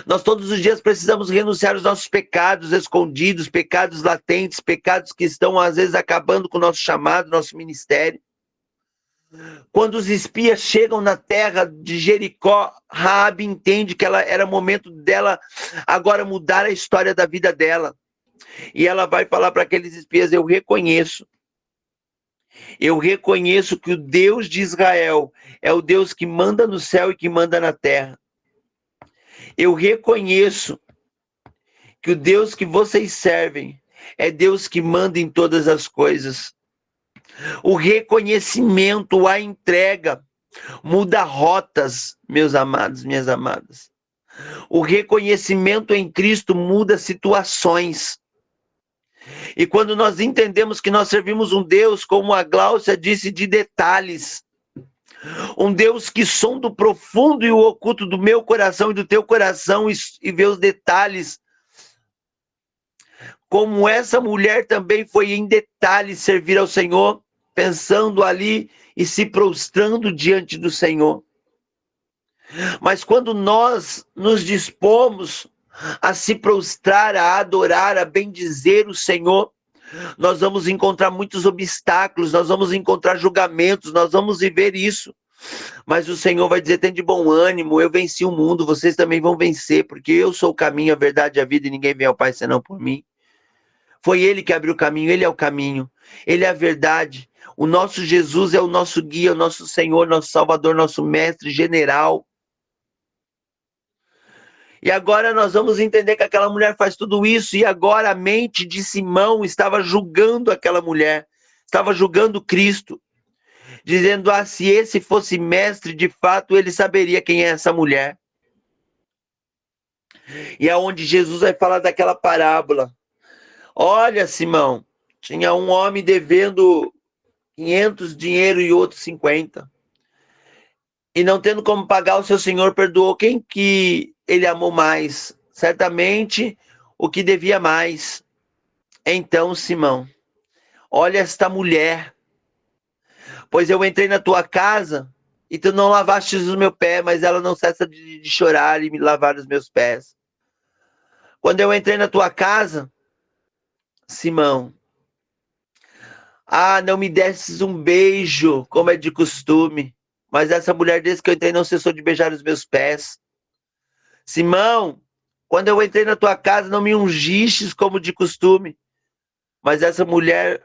Nós todos os dias precisamos renunciar os nossos pecados escondidos, pecados latentes, pecados que estão às vezes acabando com o nosso chamado, nosso ministério. Quando os espias chegam na terra de Jericó, Raabe entende que era momento dela agora mudar a história da vida dela. E ela vai falar para aqueles espias: eu reconheço que o Deus de Israel é o Deus que manda no céu e que manda na terra. Eu reconheço que o Deus que vocês servem é Deus que manda em todas as coisas. O reconhecimento, a entrega, muda rotas, meus amados, minhas amadas. O reconhecimento em Cristo muda situações. E quando nós entendemos que nós servimos um Deus, como a Gláucia disse, de detalhes, um Deus que sonda o profundo e o oculto do meu coração e do teu coração e vê os detalhes, como essa mulher também foi em detalhes servir ao Senhor, pensando ali e se prostrando diante do Senhor. Mas quando nós nos dispomos a se prostrar, a adorar, a bendizer o Senhor, nós vamos encontrar muitos obstáculos, nós vamos encontrar julgamentos, nós vamos viver isso. Mas o Senhor vai dizer: tem de bom ânimo, eu venci o mundo, vocês também vão vencer, porque eu sou o caminho, a verdade e a vida, e ninguém vem ao Pai senão por mim. Foi Ele que abriu o caminho, Ele é o caminho, Ele é a verdade. O nosso Jesus é o nosso guia, o nosso Senhor, nosso Salvador, nosso Mestre, General. E agora nós vamos entender que aquela mulher faz tudo isso, e agora a mente de Simão estava julgando aquela mulher, estava julgando Cristo. dizendo: ah, se esse fosse mestre, de fato, ele saberia quem é essa mulher. E é onde Jesus vai falar daquela parábola. Olha, Simão, tinha um homem devendo 500 dinheiro e outro 50. E não tendo como pagar, o seu senhor perdoou quem que ele amou mais? Certamente o que devia mais. Então, Simão, olha esta mulher, pois eu entrei na tua casa e tu não lavaste o meu pé, mas ela não cessa de chorar e me lavar os meus pés. Quando eu entrei na tua casa, Simão, ah, não me desses um beijo, como é de costume, mas essa mulher, desde que eu entrei, não cessou de beijar os meus pés. Simão, quando eu entrei na tua casa, não me ungistes como de costume, mas essa mulher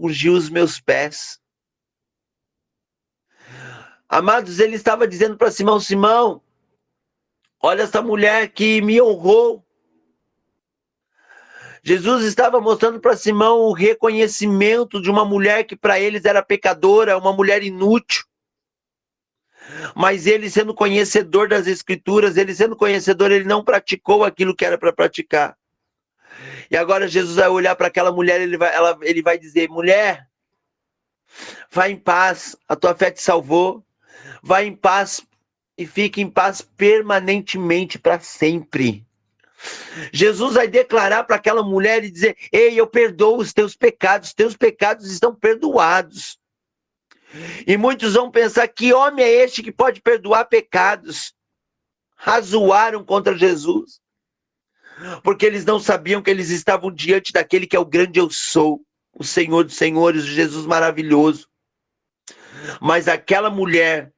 ungiu os meus pés. Amados, ele estava dizendo para Simão: Simão, olha essa mulher que me honrou. Jesus estava mostrando para Simão o reconhecimento de uma mulher que para eles era pecadora, uma mulher inútil. Mas ele, sendo conhecedor das Escrituras, ele sendo conhecedor, ele não praticou aquilo que era para praticar. E agora Jesus vai olhar para aquela mulher, ele vai dizer: mulher, vai em paz, a tua fé te salvou. Vai em paz e fique em paz permanentemente, para sempre. Jesus vai declarar para aquela mulher e dizer: ei, eu perdoo os teus pecados estão perdoados. E muitos vão pensar: que homem é este que pode perdoar pecados? Razoaram contra Jesus, porque eles não sabiam que eles estavam diante daquele que é o grande eu sou, o Senhor dos senhores, o Jesus maravilhoso. Mas aquela mulher,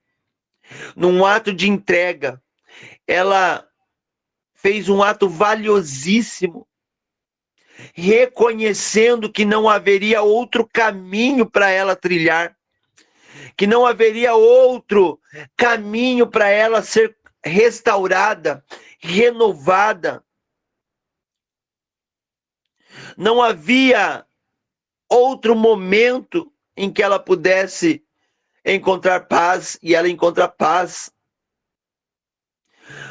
num ato de entrega, ela fez um ato valiosíssimo, reconhecendo que não haveria outro caminho para ela trilhar, que não haveria outro caminho para ela ser restaurada, renovada. Não havia outro momento em que ela pudesse encontrar paz, e ela encontra paz.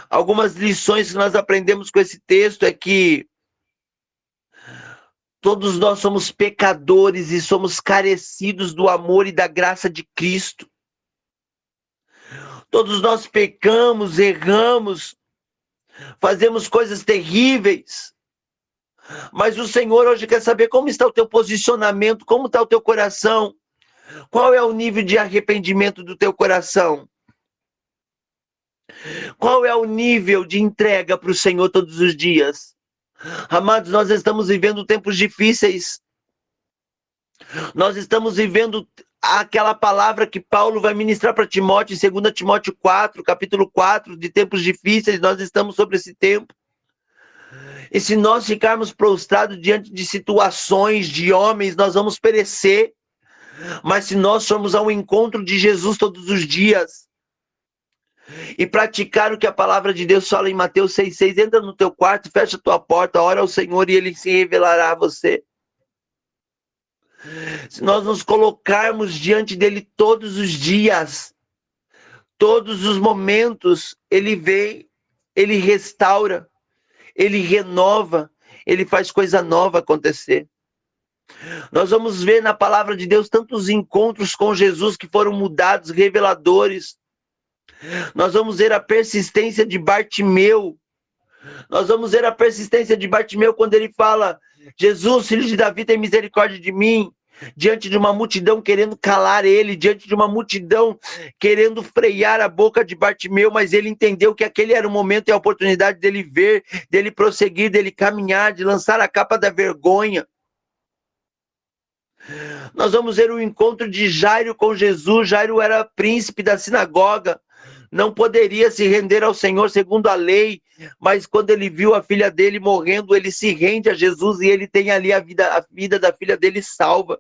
Algumas lições que nós aprendemos com esse texto é que todos nós somos pecadores e somos carecidos do amor e da graça de Cristo. Todos nós pecamos, erramos, fazemos coisas terríveis. Mas o Senhor hoje quer saber como está o teu posicionamento, como está o teu coração. Qual é o nível de arrependimento do teu coração? Qual é o nível de entrega para o Senhor todos os dias? Amados, nós estamos vivendo tempos difíceis. Nós estamos vivendo aquela palavra que Paulo vai ministrar para Timóteo, em 2 Timóteo 4, capítulo 4, de tempos difíceis. Nós estamos sobre esse tempo. E se nós ficarmos prostrados diante de situações, de homens, nós vamos perecer. Mas se nós formos ao encontro de Jesus todos os dias e praticar o que a palavra de Deus fala em Mateus 6,6, entra no teu quarto, fecha a tua porta, ora ao Senhor e Ele se revelará a você. Se nós nos colocarmos diante dEle todos os dias, todos os momentos, Ele vem, Ele restaura, Ele renova, Ele faz coisa nova acontecer. Nós vamos ver na palavra de Deus tantos encontros com Jesus que foram mudados, reveladores. Nós vamos ver a persistência de Bartimeu. Nós vamos ver a persistência de Bartimeu quando ele fala: Jesus, filho de Davi, tem misericórdia de mim. Diante de uma multidão querendo calar ele, diante de uma multidão querendo frear a boca de Bartimeu, mas ele entendeu que aquele era o momento e a oportunidade dele ver, dele prosseguir, dele caminhar, de lançar a capa da vergonha. Nós vamos ver o encontro de Jairo com Jesus. Jairo era príncipe da sinagoga, não poderia se render ao Senhor segundo a lei, mas quando ele viu a filha dele morrendo, ele se rende a Jesus e ele tem ali a vida da filha dele salva.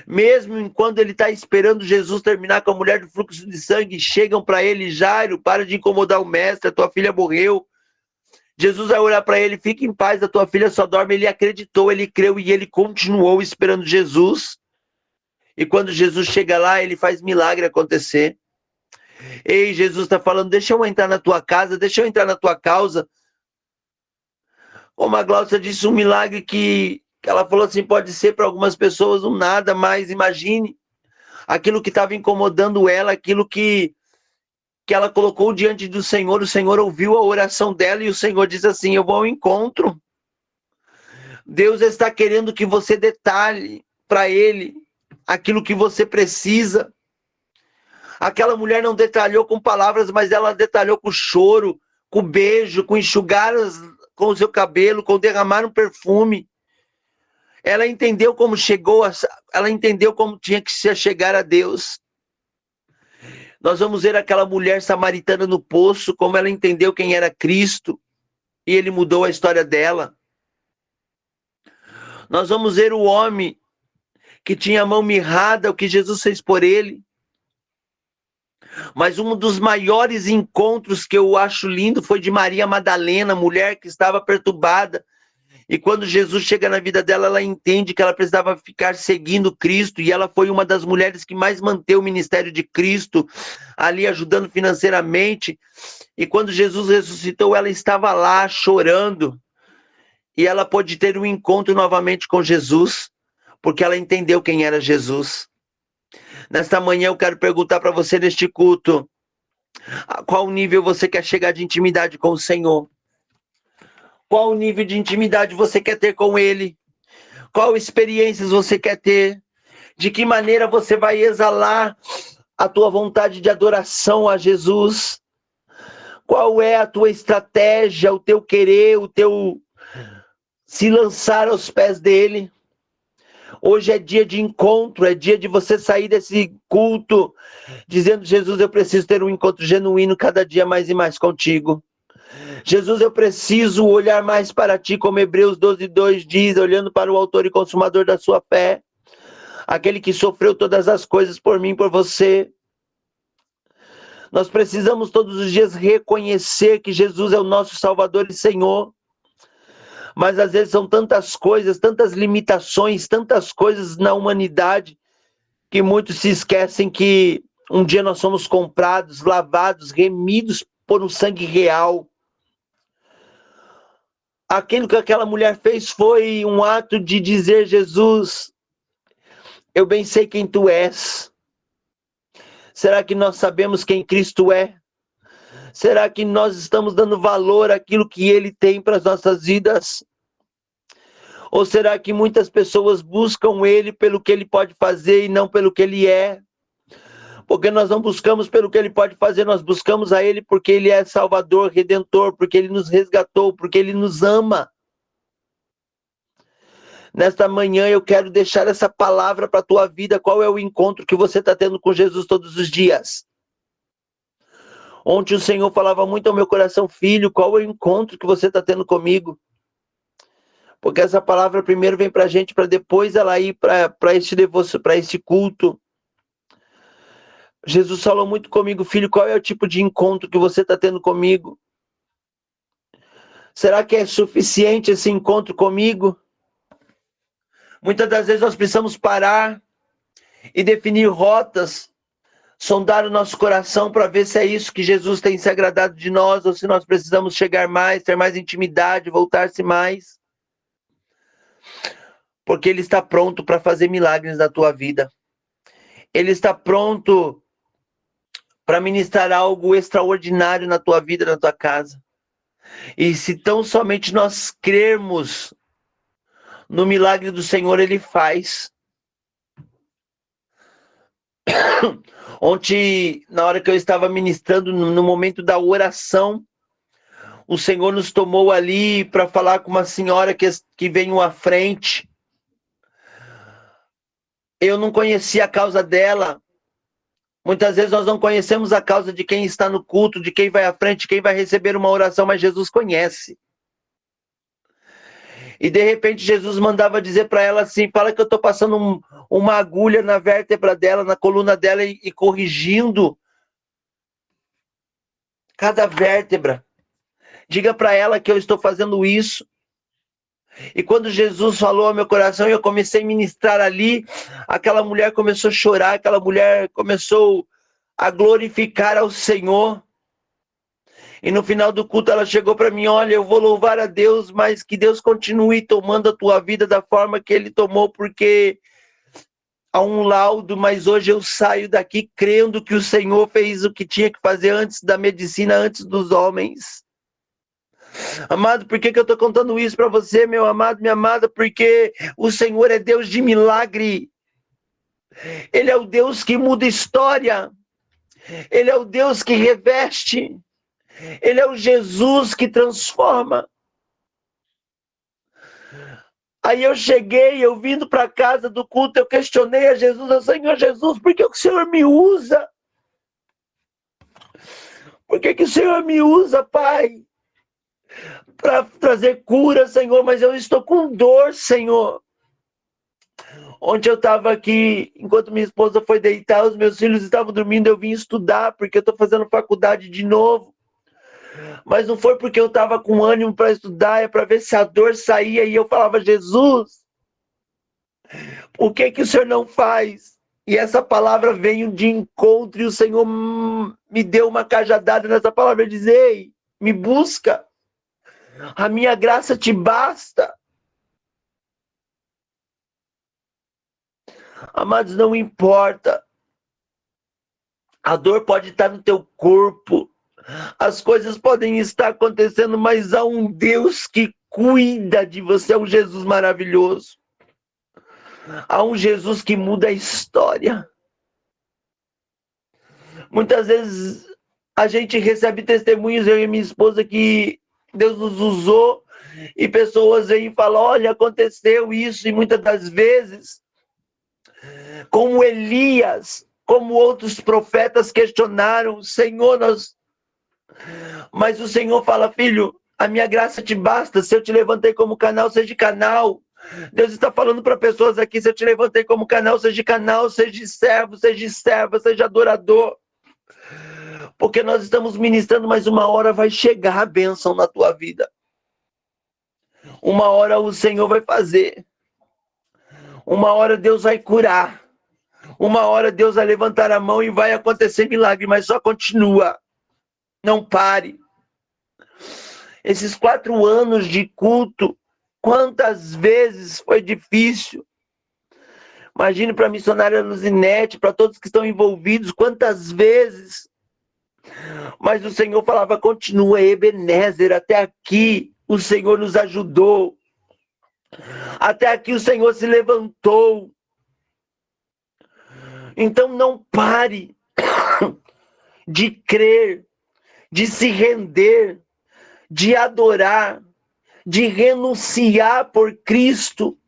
Mesmo enquanto ele está esperando Jesus terminar com a mulher do fluxo de sangue, chegam para ele: Jairo, para de incomodar o mestre, a tua filha morreu. Jesus vai olhar para ele: fique em paz, a tua filha só dorme. Ele acreditou, ele creu e ele continuou esperando Jesus. E quando Jesus chega lá, ele faz milagre acontecer. Ei, Jesus está falando, deixa eu entrar na tua casa, deixa eu entrar na tua causa. Como a Glaucia disse, um milagre que ela falou assim, pode ser para algumas pessoas um nada, mas imagine aquilo que estava incomodando ela, aquilo que ela colocou diante do Senhor, o Senhor ouviu a oração dela e o Senhor diz assim, eu vou ao encontro. Deus está querendo que você detalhe para Ele aquilo que você precisa. Aquela mulher não detalhou com palavras, mas ela detalhou com choro, com beijo, com enxugar com o seu cabelo, com derramar um perfume. Ela entendeu como ela entendeu como tinha que se chegar a Deus. Nós vamos ver aquela mulher samaritana no poço, como ela entendeu quem era Cristo, e ele mudou a história dela. Nós vamos ver o homem que tinha a mão mirrada, o que Jesus fez por ele. Mas um dos maiores encontros que eu acho lindo foi de Maria Madalena, mulher que estava perturbada. E quando Jesus chega na vida dela, ela entende que ela precisava ficar seguindo Cristo. E ela foi uma das mulheres que mais manteve o ministério de Cristo, ali ajudando financeiramente. E quando Jesus ressuscitou, ela estava lá chorando. E ela pôde ter um encontro novamente com Jesus, porque ela entendeu quem era Jesus. Nesta manhã eu quero perguntar para você neste culto, a qual nível você quer chegar de intimidade com o Senhor? Qual nível de intimidade você quer ter com Ele? Qual experiências você quer ter? De que maneira você vai exalar a tua vontade de adoração a Jesus? Qual é a tua estratégia, o teu querer, o teu se lançar aos pés dele? Hoje é dia de encontro, é dia de você sair desse culto dizendo, Jesus, eu preciso ter um encontro genuíno cada dia mais e mais contigo. Jesus, eu preciso olhar mais para ti, como Hebreus 12:2 diz, olhando para o autor e consumador da sua fé, aquele que sofreu todas as coisas por mim, por você. Nós precisamos todos os dias reconhecer que Jesus é o nosso Salvador e Senhor. Mas às vezes são tantas coisas, tantas limitações, tantas coisas na humanidade, que muitos se esquecem que um dia nós somos comprados, lavados, remidos por um sangue real. Aquilo que aquela mulher fez foi um ato de dizer, Jesus, eu bem sei quem tu és. Será que nós sabemos quem Cristo é? Será que nós estamos dando valor àquilo que Ele tem para as nossas vidas? Ou será que muitas pessoas buscam Ele pelo que Ele pode fazer e não pelo que Ele é? Porque nós não buscamos pelo que Ele pode fazer, nós buscamos a Ele porque Ele é Salvador, Redentor, porque Ele nos resgatou, porque Ele nos ama. Nesta manhã eu quero deixar essa palavra para a tua vida. Qual é o encontro que você está tendo com Jesus todos os dias? Ontem o Senhor falava muito ao meu coração, filho, qual é o encontro que você está tendo comigo? Porque essa palavra primeiro vem para a gente, para depois ela ir para este culto. Jesus falou muito comigo, filho, qual é o tipo de encontro que você está tendo comigo? Será que é suficiente esse encontro comigo? Muitas das vezes nós precisamos parar e definir rotas, sondar o nosso coração para ver se é isso que Jesus tem se agradado de nós, ou se nós precisamos chegar mais, ter mais intimidade, voltar-se mais. Porque Ele está pronto para fazer milagres na tua vida. Ele está pronto para ministrar algo extraordinário na tua vida, na tua casa. E se tão somente nós crermos no milagre do Senhor, Ele faz. Ontem, na hora que eu estava ministrando, no momento da oração, o Senhor nos tomou ali para falar com uma senhora que veio à frente. Eu não conhecia a causa dela. Muitas vezes nós não conhecemos a causa de quem está no culto, de quem vai à frente, de quem vai receber uma oração, mas Jesus conhece. E de repente Jesus mandava dizer para ela assim, fala que eu estou passando uma agulha na vértebra dela, na coluna dela e corrigindo cada vértebra. Diga para ela que eu estou fazendo isso. E quando Jesus falou ao meu coração e eu comecei a ministrar ali, aquela mulher começou a chorar, aquela mulher começou a glorificar ao Senhor. E no final do culto ela chegou para mim: olha, eu vou louvar a Deus, mas que Deus continue tomando a tua vida da forma que Ele tomou, porque há um laudo, mas hoje eu saio daqui crendo que o Senhor fez o que tinha que fazer antes da medicina, antes dos homens. Amado, por que eu estou contando isso para você, meu amado, minha amada? Porque o Senhor é Deus de milagre. Ele é o Deus que muda história. Ele é o Deus que reveste. Ele é o Jesus que transforma. Aí eu cheguei, eu vindo para casa do culto, eu questionei a Jesus: Senhor Jesus, por que o Senhor me usa? Por que o Senhor me usa, Pai? Para trazer cura, Senhor, mas eu estou com dor, Senhor. Ontem eu estava aqui, enquanto minha esposa foi deitar, os meus filhos estavam dormindo, eu vim estudar, porque eu estou fazendo faculdade de novo. Mas não foi porque eu estava com ânimo para estudar, é para ver se a dor saía. E eu falava: Jesus, o que o Senhor não faz? E essa palavra veio de encontro, e o Senhor me deu uma cajadada nessa palavra. Ele diz: ei, me busca, a minha graça te basta. Amados, não importa, a dor pode estar no teu corpo, as coisas podem estar acontecendo, mas há um Deus que cuida de você, é um Jesus maravilhoso. Há um Jesus que muda a história. Muitas vezes a gente recebe testemunhos, eu e minha esposa, que Deus nos usou, e pessoas vêm e falam: olha, aconteceu isso. E muitas das vezes, como Elias, como outros profetas questionaram: Senhor, mas o Senhor fala: filho, a minha graça te basta. Se eu te levantei como canal, seja canal. Deus está falando para pessoas aqui: se eu te levantei como canal, seja canal, seja servo, seja serva, seja adorador. Porque nós estamos ministrando, mas uma hora vai chegar a bênção na tua vida. Uma hora o Senhor vai fazer. Uma hora Deus vai curar. Uma hora Deus vai levantar a mão e vai acontecer milagre, mas só continua. Não pare. Esses 4 anos de culto, quantas vezes foi difícil. Imagine para a missionária Luzinete, para todos que estão envolvidos, quantas vezes. Mas o Senhor falava: continua, Ebenezer, até aqui o Senhor nos ajudou. Até aqui o Senhor se levantou. Então não pare de crer, de se render, de adorar, de renunciar por Cristo.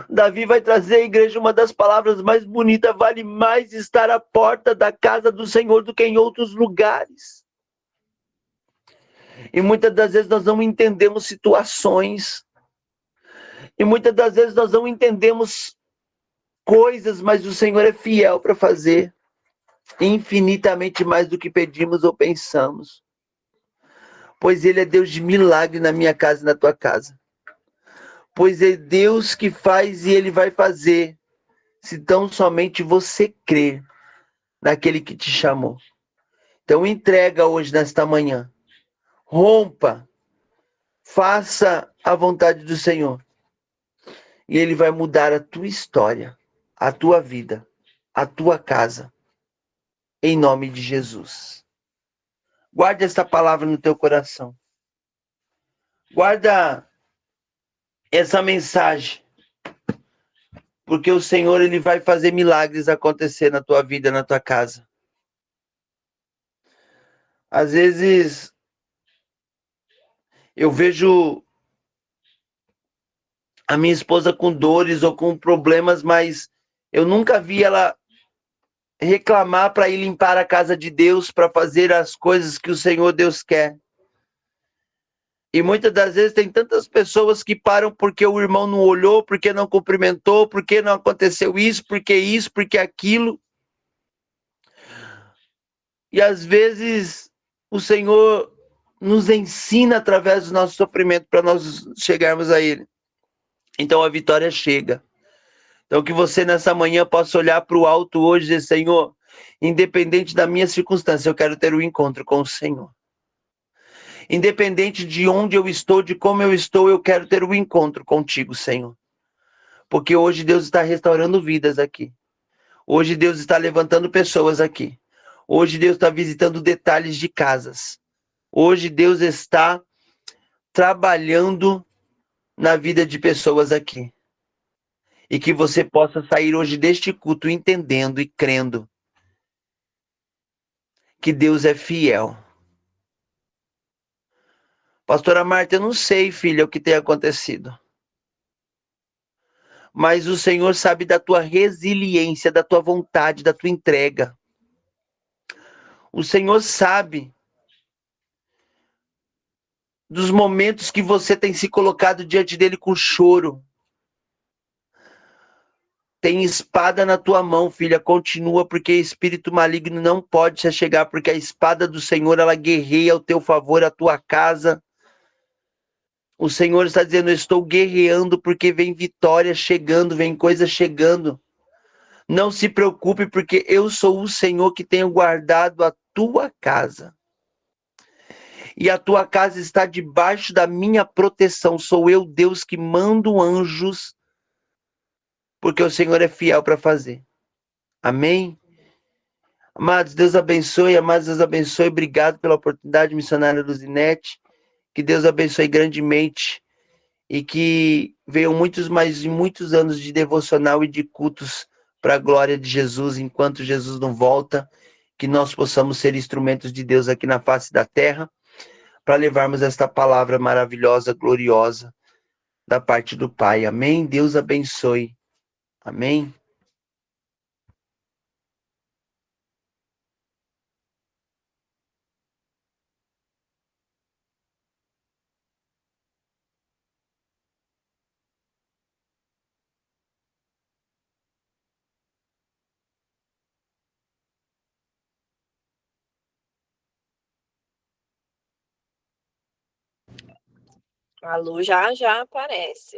Davi vai trazer à igreja uma das palavras mais bonitas: vale mais estar à porta da casa do Senhor do que em outros lugares. E muitas das vezes nós não entendemos situações, e muitas das vezes nós não entendemos coisas, mas o Senhor é fiel para fazer infinitamente mais do que pedimos ou pensamos, pois Ele é Deus de milagre na minha casa e na tua casa. Pois é Deus que faz e Ele vai fazer, se tão somente você crer naquele que te chamou. Então entrega hoje, nesta manhã. Rompa. Faça a vontade do Senhor. E Ele vai mudar a tua história, a tua vida, a tua casa. Em nome de Jesus. Guarde esta palavra no teu coração. Guarda essa mensagem, porque o Senhor, Ele vai fazer milagres acontecer na tua vida, na tua casa. Às vezes eu vejo a minha esposa com dores ou com problemas, mas eu nunca vi ela reclamar para ir limpar a casa de Deus, para fazer as coisas que o Senhor Deus quer. E muitas das vezes tem tantas pessoas que param porque o irmão não olhou, porque não cumprimentou, porque não aconteceu isso, porque aquilo. E às vezes o Senhor nos ensina através do nosso sofrimento para nós chegarmos a Ele. Então a vitória chega. Então que você nessa manhã possa olhar para o alto hoje e dizer, Senhor, independente da minha circunstância, eu quero ter um encontro com o Senhor. Independente de onde eu estou, de como eu estou, eu quero ter um encontro contigo, Senhor. Porque hoje Deus está restaurando vidas aqui. Hoje Deus está levantando pessoas aqui. Hoje Deus está visitando detalhes de casas. Hoje Deus está trabalhando na vida de pessoas aqui. E que você possa sair hoje deste culto entendendo e crendo que Deus é fiel. Pastora Marta, eu não sei, filha, o que tem acontecido. Mas o Senhor sabe da tua resiliência, da tua vontade, da tua entrega. O Senhor sabe dos momentos que você tem se colocado diante dele com choro. Tem espada na tua mão, filha, continua, porque espírito maligno não pode se chegar, porque a espada do Senhor, ela guerreia ao teu favor, a tua casa. O Senhor está dizendo, eu estou guerreando porque vem vitória chegando, vem coisa chegando. Não se preocupe, porque eu sou o Senhor que tenho guardado a tua casa. E a tua casa está debaixo da minha proteção. Sou eu, Deus, que mando anjos, porque o Senhor é fiel para fazer. Amém? Amados, Deus abençoe, amados, Deus abençoe. Obrigado pela oportunidade, missionária Luzinete. Que Deus abençoe grandemente e que venham muitos anos de devocional e de cultos para a glória de Jesus, enquanto Jesus não volta, que nós possamos ser instrumentos de Deus aqui na face da terra, para levarmos esta palavra maravilhosa, gloriosa, da parte do Pai. Amém? Deus abençoe. Amém? A Lu já aparece.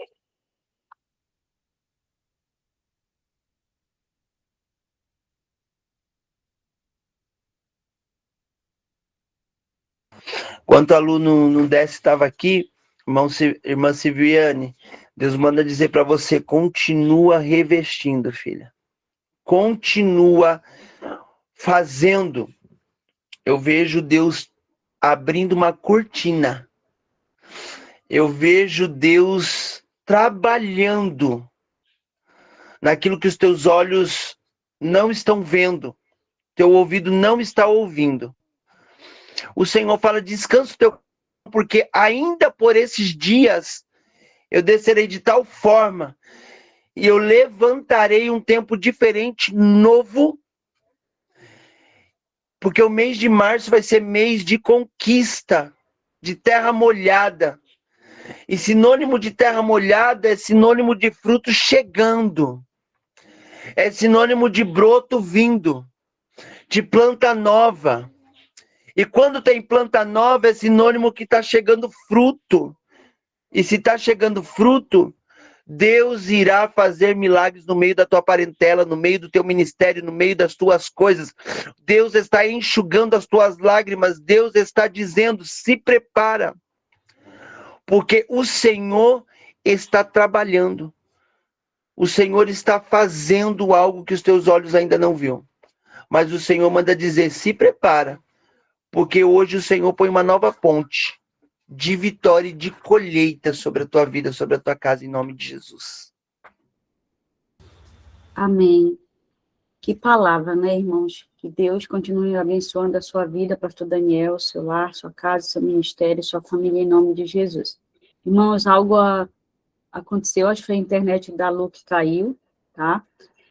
Enquanto a Lu não desce, estava aqui, irmã Silviane, Deus manda dizer para você, continua revestindo, filha. Continua fazendo. Eu vejo Deus abrindo uma cortina. Eu vejo Deus trabalhando naquilo que os teus olhos não estão vendo, teu ouvido não está ouvindo. O Senhor fala, descansa o teu corpo, porque ainda por esses dias eu descerei de tal forma e eu levantarei um tempo diferente, novo, porque o mês de março vai ser mês de conquista, de terra molhada. E sinônimo de terra molhada é sinônimo de fruto chegando. É sinônimo de broto vindo, de planta nova. E quando tem planta nova, é sinônimo que está chegando fruto. E se está chegando fruto, Deus irá fazer milagres no meio da tua parentela, no meio do teu ministério, no meio das tuas coisas. Deus está enxugando as tuas lágrimas. Deus está dizendo, se prepara. Porque o Senhor está trabalhando. O Senhor está fazendo algo que os teus olhos ainda não viram. Mas o Senhor manda dizer, se prepara. Porque hoje o Senhor põe uma nova ponte de vitória e de colheita sobre a tua vida, sobre a tua casa, em nome de Jesus. Amém. Que palavra, né, irmãos? Que Deus continue abençoando a sua vida, pastor Daniel, seu lar, sua casa, seu ministério, sua família, em nome de Jesus. Irmãos, algo aconteceu, acho que foi a internet da Lu que caiu, tá?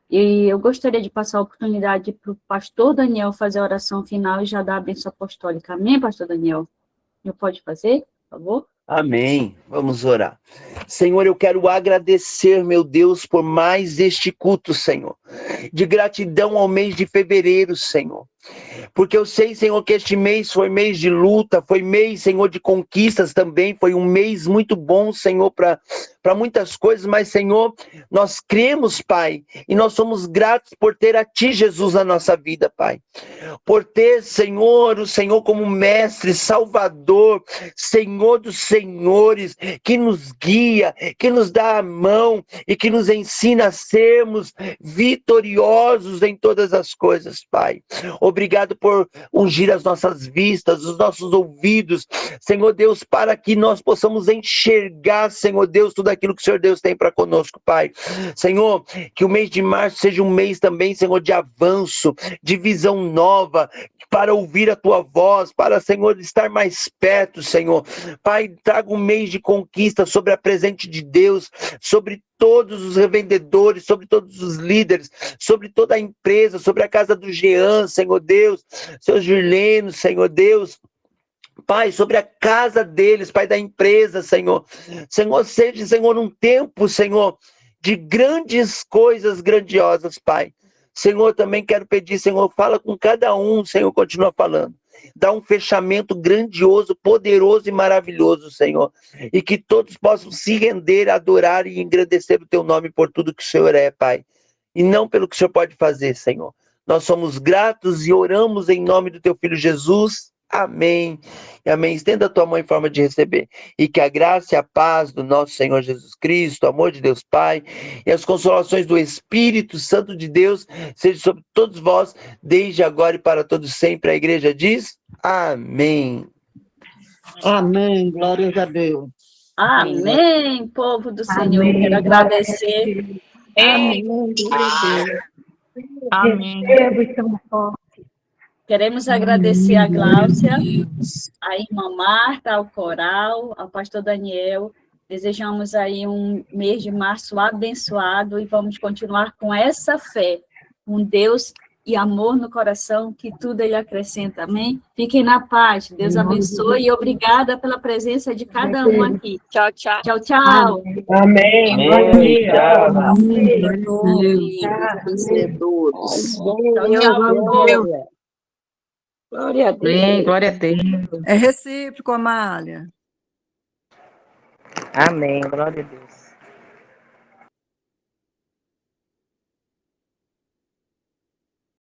E eu gostaria de passar a oportunidade para o pastor Daniel fazer a oração final e já dar a bênção apostólica. Amém, pastor Daniel? Eu pode fazer, por favor? Amém. Vamos orar. Senhor, eu quero agradecer, meu Deus, por mais este culto, Senhor. De gratidão ao mês de fevereiro, Senhor. Porque eu sei, Senhor, que este mês foi mês de luta, foi mês, Senhor, de conquistas também, foi um mês muito bom, Senhor, para muitas coisas, mas, Senhor, nós cremos, Pai, e nós somos gratos por ter a Ti, Jesus, na nossa vida, Pai. Por ter, Senhor, o Senhor como mestre, salvador, Senhor dos senhores, que nos guia, que nos dá a mão e que nos ensina a sermos vitoriosos em todas as coisas, Pai. Obrigado por ungir as nossas vistas, os nossos ouvidos, Senhor Deus, para que nós possamos enxergar, Senhor Deus, tudo aquilo que o Senhor Deus tem para conosco, Pai. Senhor, que o mês de março seja um mês também, Senhor, de avanço, de visão nova, para ouvir a Tua voz, para, Senhor, estar mais perto, Senhor. Pai, traga um mês de conquista sobre a presente de Deus, sobre todos os revendedores, sobre todos os líderes, sobre toda a empresa, sobre a casa do Jean, Senhor Deus, seu Girleno, Senhor Deus. Pai, sobre a casa deles, Pai, da empresa, Senhor. Senhor, seja, Senhor, um tempo, Senhor, de grandes coisas grandiosas, Pai. Senhor, também quero pedir, Senhor, fala com cada um, Senhor, continua falando. Dá um fechamento grandioso, poderoso e maravilhoso, Senhor. E que todos possam se render, adorar e engrandecer o Teu nome por tudo que o Senhor é, Pai. E não pelo que o Senhor pode fazer, Senhor. Nós somos gratos e oramos em nome do Teu Filho Jesus. Amém. E amém. Estenda a tua mão em forma de receber. E que a graça e a paz do nosso Senhor Jesus Cristo, o amor de Deus Pai e as consolações do Espírito Santo de Deus sejam sobre todos vós, desde agora e para todos sempre. A igreja diz amém. Amém, glórias a Deus. Amém, povo do Senhor. Amém. Quero agradecer. Amém. Amém. Queremos agradecer a Gláucia, a irmã Marta, ao coral, ao pastor Daniel. Desejamos aí um mês de março abençoado e vamos continuar com essa fé, com Deus e amor no coração, que tudo Ele acrescenta, amém? Fiquem na paz, Deus abençoe e obrada pela presença de cada um aqui. Tchau, tchau. Tchau, tchau. Amém. Amém. Tchau. Glória a Deus. Amém, glória a Deus. É recíproco, Amália. Amém, glória a Deus.